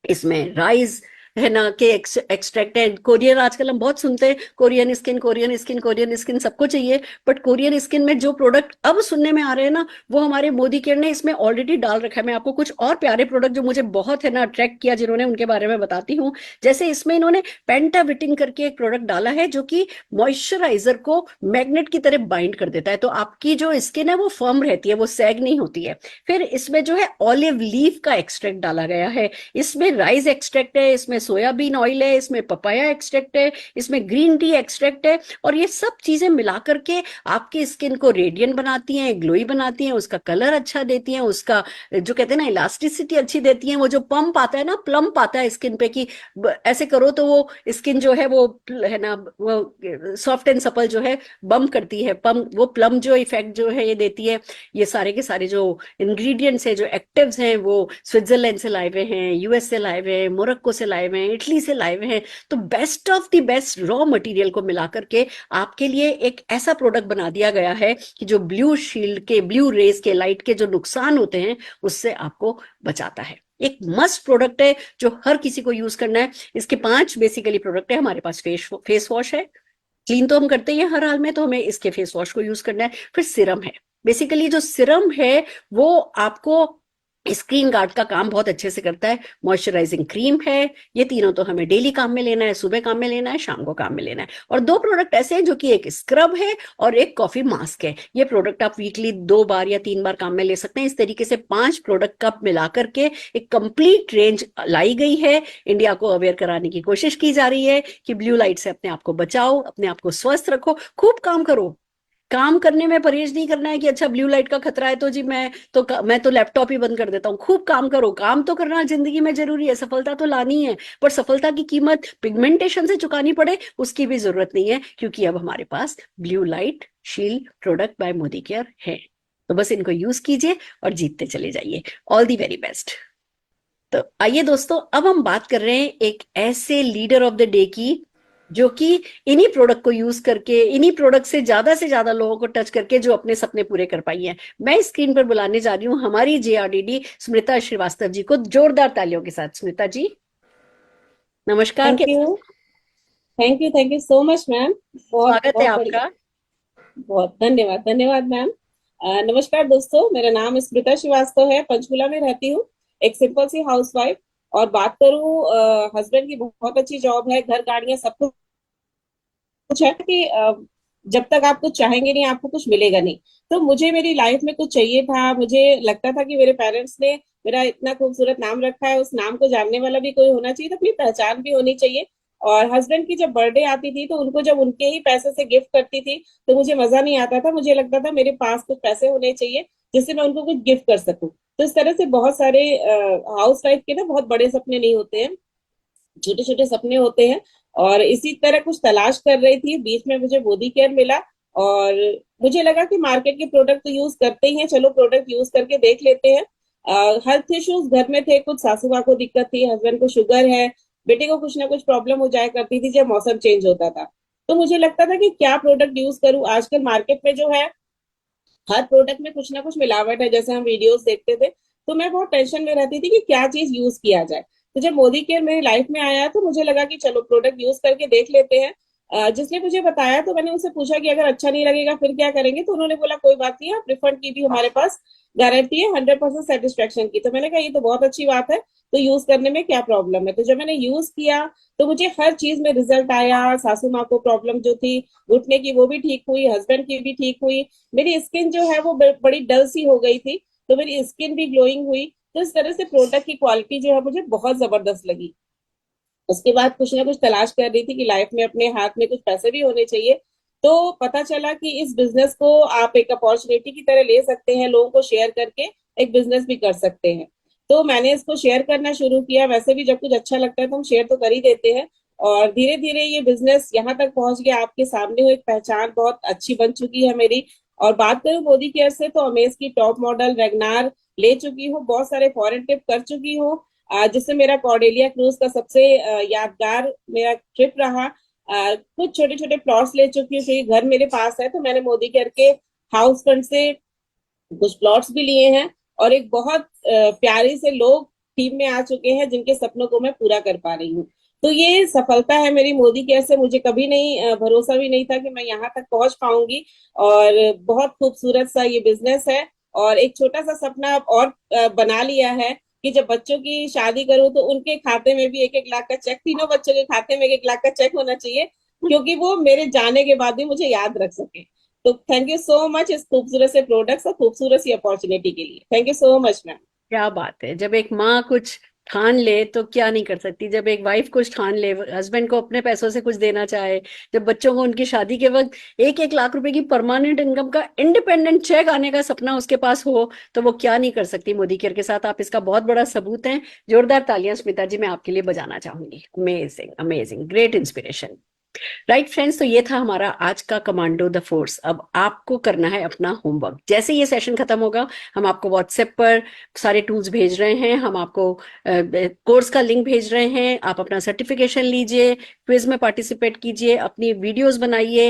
इसमें राइस है ना के एक्सट्रैक्ट है। कोरियन, आजकल हम बहुत सुनते हैं Korean skin, Korean skin, Korean skin, सबको चाहिए, बट कोरियन स्किन में जो प्रोडक्ट अब सुनने में आ रहे हैं ना, वो हमारे मोदी केयर ने इसमें ऑलरेडी डाल रखा है। मैं आपको कुछ और प्यारे प्रोडक्ट जो मुझे बहुत है ना अट्रैक्ट किया जिन्होंने, उनके बारे में बताती हूँ। जैसे इसमें इन्होंने पेंटाविटिन करके एक प्रोडक्ट डाला है जो कि मॉइस्चराइजर को मैग्नेट की तरह बाइंड कर देता है, तो आपकी जो स्किन है वो फर्म रहती है, वो सैग नहीं होती है। फिर इसमें जो है ऑलिव लीफ का एक्सट्रैक्ट डाला गया है, इसमें राइस एक्सट्रैक्ट है, इसमें सोयाबीन ऑयल है, इसमें पपाया एक्सट्रैक्ट है, इसमें ग्रीन टी एक्सट्रैक्ट है। और ये सब चीजें मिला करके आपकी स्किन को रेडियंट बनाती हैं, ग्लोई बनाती हैं, उसका कलर अच्छा देती हैं, उसका जो कहते हैं ना इलास्टिसिटी अच्छी देती हैं। वो जो पंप आता है ना, प्लम्प आता है स्किन पे कि ऐसे करो तो वो स्किन जो है वो है ना, वो सॉफ्ट एंड सपल जो है बम्प करती है, वो प्लम जो इफेक्ट जो है ये देती है। ये सारे के सारे जो इंग्रेडिएंट्स हैं, जो एक्टिव्स हैं, वो स्विट्जरलैंड से लाए हुए हैं, US से लाए हुए हैं, मोरक्को से लाए हुए हैं, इटली से लाए हुए हैं। तो best of the best raw material को मिला करके आपके लिए एक ऐसा प्रोडक्ट बना दिया गया है कि जो ब्लू शील्ड के, ब्लू रेज के, लाइट के जो नुकसान होते हैं उससे आपको बचाता है। एक मस्ट प्रोडक्ट है जो हर किसी को यूज करना है। इसके 5 बेसिकली प्रोडक्ट है। हमारे पास फेस वॉश है, क्लीन तो हम करते ही हैं हर हाल में, तो हमें इसके फेस वॉश को यूज करना है। फिर सिरम है, बेसिकली जो सिरम है वो आपको स्क्रीन गार्ड का काम बहुत अच्छे से करता है। मॉइस्चराइजिंग क्रीम है। ये तीनों तो हमें डेली काम में लेना है, सुबह काम में लेना है, शाम को काम में लेना है। और 2 प्रोडक्ट ऐसे हैं जो कि एक स्क्रब है और एक कॉफी मास्क है। ये प्रोडक्ट आप वीकली 2 बार या 3 बार काम में ले सकते हैं। इस तरीके से 5 प्रोडक्ट का मिला करके एक कंप्लीट रेंज लाई गई है। इंडिया को अवेयर कराने की कोशिश की जा रही है कि ब्लू लाइट से अपने आप को बचाओ, अपने आप को स्वस्थ रखो, खूब काम करो। काम करने में परहेज नहीं करना है कि अच्छा ब्लू लाइट का खतरा है तो जी मैं तो लैपटॉप ही बंद कर देता हूँ। खूब काम करो, काम तो करना जिंदगी में जरूरी है, सफलता तो लानी है, पर सफलता की कीमत पिगमेंटेशन से चुकानी पड़े उसकी भी जरूरत नहीं है, क्योंकि अब हमारे पास blue light shield product by Modicare है। तो बस इनको यूज कीजिए और जीतते चले जाइए। All the very best. तो आइए दोस्तों, अब हम बात कर रहे हैं एक ऐसे लीडर ऑफ द डे की जो कि इन्हीं प्रोडक्ट को यूज करके, इन्हीं प्रोडक्ट से ज्यादा लोगों को टच करके जो अपने सपने पूरे कर पाई हैं। मैं स्क्रीन पर बुलाने जा रही हूँ हमारी JRDD स्मृता श्रीवास्तव जी को, जोरदार तालियों के साथ। स्मृता जी नमस्कार, thank you so much ma'am. बहुत स्वागत है बहुत बढ़िया, आपका। बहुत धन्यवाद मैम। नमस्कार दोस्तों, मेरा नाम स्मृता श्रीवास्तव है, पंचकुला में रहती हूँ, एक सिंपल सी हाउसवाइफ। और बात करूँ, हस्बैंड की बहुत अच्छी जॉब है, घर गाड़ियां सब कुछ है कि जब तक आप कुछ चाहेंगे नहीं आपको कुछ मिलेगा नहीं। तो मुझे मेरी लाइफ में कुछ चाहिए था। मुझे लगता था कि मेरे पेरेंट्स ने मेरा इतना खूबसूरत नाम रखा है, उस नाम को जानने वाला भी कोई होना चाहिए, तो अपनी पहचान भी होनी चाहिए। और हस्बैंड की जब बर्थडे आती थी तो उनको जब उनके ही पैसे से गिफ्ट करती थी तो मुझे मजा नहीं आता था। मुझे लगता था मेरे पास कुछ पैसे होने चाहिए जिससे मैं उनको कुछ गिफ्ट कर सकूं। तो इस तरह से बहुत सारे हाउस वाइफ के ना बहुत बड़े सपने नहीं होते हैं, छोटे छोटे सपने होते हैं। और इसी तरह कुछ तलाश कर रही थी, बीच में मुझे मोदी केयर मिला और मुझे लगा कि मार्केट के प्रोडक्ट तो यूज करते ही हैं, चलो प्रोडक्ट यूज करके देख लेते हैं। हेल्थ इश्यूज घर में थे, कुछ सासू माँ को दिक्कत थी, हस्बैंड को शुगर है, बेटे को कुछ ना कुछ प्रॉब्लम हो जाया करती थी जब मौसम चेंज होता था। तो मुझे लगता था कि क्या प्रोडक्ट यूज करूं। आजकल मार्केट में जो है हर प्रोडक्ट में कुछ ना कुछ मिलावट है, जैसे हम वीडियोस देखते थे। तो मैं बहुत टेंशन में रहती थी कि क्या चीज यूज किया जाए। तो जब मोदी केयर मेरी लाइफ में आया तो मुझे लगा कि चलो प्रोडक्ट यूज करके देख लेते हैं। जिसने मुझे बताया तो मैंने उनसे पूछा कि अगर अच्छा नहीं लगेगा फिर क्या करेंगे, तो उन्होंने बोला कोई बात नहीं, आप रिफंड की भी हमारे पास गारंटी है 100% सेटिस्फेक्शन की। तो मैंने कहा ये तो बहुत अच्छी बात है, तो यूज करने में क्या प्रॉब्लम है। तो जब मैंने यूज किया तो मुझे हर चीज में रिजल्ट आया। सासू माँ को प्रॉब्लम जो थी घुटने की वो भी ठीक हुई, हस्बैंड की भी ठीक हुई, मेरी स्किन जो है वो बड़ी डल सी हो गई थी तो मेरी स्किन भी ग्लोइंग हुई। तो इस तरह से प्रोडक्ट की क्वालिटी जो है मुझे बहुत जबरदस्त लगी। उसके बाद कुछ ना कुछ तलाश कर रही थी कि लाइफ में अपने हाथ में कुछ पैसे भी होने चाहिए। तो पता चला कि इस बिजनेस को आप एक अपॉर्चुनिटी की तरह ले सकते हैं, लोगों को शेयर करके एक बिजनेस भी कर सकते हैं। तो मैंने इसको शेयर करना शुरू किया। वैसे भी जब कुछ अच्छा लगता है तो हम शेयर तो कर ही देते हैं। और धीरे धीरे ये बिजनेस यहाँ तक पहुंच गया, आपके सामने हुई, एक पहचान बहुत अच्छी बन चुकी है मेरी। और बात करूं मोदी केयर से तो अमेज की टॉप मॉडल वैगनार ले चुकी हूँ, बहुत सारे फॉरेन ट्रिप कर चुकी हूँ, जिससे मेरा कॉर्डेलिया क्रूज का सबसे यादगार मेरा ट्रिप रहा। कुछ छोटे छोटे प्लॉट्स ले चुकी हूँ क्योंकि घर मेरे पास है, तो मैंने मोदी केयर के हाउस फंड से कुछ प्लॉट्स भी लिए हैं। और एक बहुत प्यारे से लोग टीम में आ चुके हैं जिनके सपनों को मैं पूरा कर पा रही हूँ। तो ये सफलता है मेरी मोदी केयर से। मुझे कभी नहीं भरोसा भी नहीं था कि मैं यहाँ तक पहुंच पाऊंगी। और बहुत खूबसूरत सा ये बिजनेस है। और एक छोटा सा सपना और बना लिया है कि जब बच्चों की शादी करूं तो उनके खाते में भी 1-1 लाख का चेक, तीनों बच्चों के खाते में 1-1 लाख का चेक होना चाहिए, क्योंकि वो मेरे जाने के बाद भी मुझे याद रख सके। तो थैंक यू सो मच इस खूबसूरत से प्रोडक्ट्स और खूबसूरत सी अपॉर्चुनिटी के लिए। Thank you so much ma'am. क्या बात है, जब एक माँ कुछ ठान ले तो क्या नहीं कर सकती। जब एक वाइफ कुछ ठान ले, हस्बैंड को अपने पैसों से कुछ देना चाहे, जब बच्चों को उनकी शादी के वक्त 1-1 लाख रुपए की परमानेंट इनकम का इंडिपेंडेंट चेक आने का सपना उसके पास हो, तो वो क्या नहीं कर सकती मोदी केयर के साथ। आप इसका बहुत बड़ा सबूत हैं। जोरदार तालियां स्मिता जी मैं आपके लिए बजाना चाहूंगी। Amazing amazing, great inspiration. Right friends, तो ये था हमारा आज का कमांडो द फोर्स। अब आपको करना है अपना होमवर्क। जैसे ये सेशन खत्म होगा हम आपको व्हाट्सएप पर सारे टूल्स भेज रहे हैं, हम आपको कोर्स का लिंक भेज रहे हैं। आप अपना सर्टिफिकेशन लीजिए, क्विज में पार्टिसिपेट कीजिए, अपनी वीडियोस बनाइए।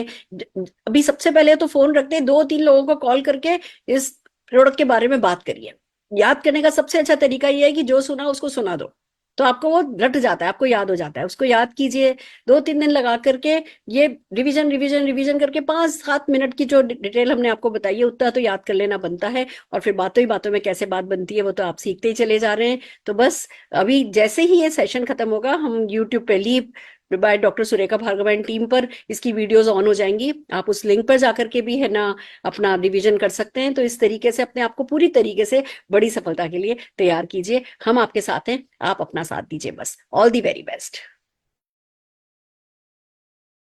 अभी सबसे पहले तो फोन रखते हैं, 2-3 लोगों को कॉल करके इस प्रोडक्ट के बारे में बात करिए। याद करने का सबसे अच्छा तरीका यह है कि जो सुना उसको सुना दो, तो आपको वो रट जाता है, आपको याद हो जाता है। उसको याद कीजिए, 2-3 दिन लगा करके ये रिवीजन करके 5-7 मिनट की जो डिटेल हमने आपको बताई है उतना तो याद कर लेना बनता है। और फिर बातों ही बातों में कैसे बात बनती है वो तो आप सीखते ही चले जा रहे हैं। तो बस अभी जैसे ही ये सेशन खत्म होगा हम यूट्यूब पे leap by doctor Surekha Bhargavan team पर इसकी वीडियोस ऑन हो जाएंगी। आप उस लिंक पर जाकर के भी है ना अपना रिवीजन कर सकते हैं। तो इस तरीके से अपने आप को पूरी तरीके से बड़ी सफलता के लिए तैयार कीजिए। हम आपके साथ हैं, आप अपना साथ दीजिए बस। All the very best.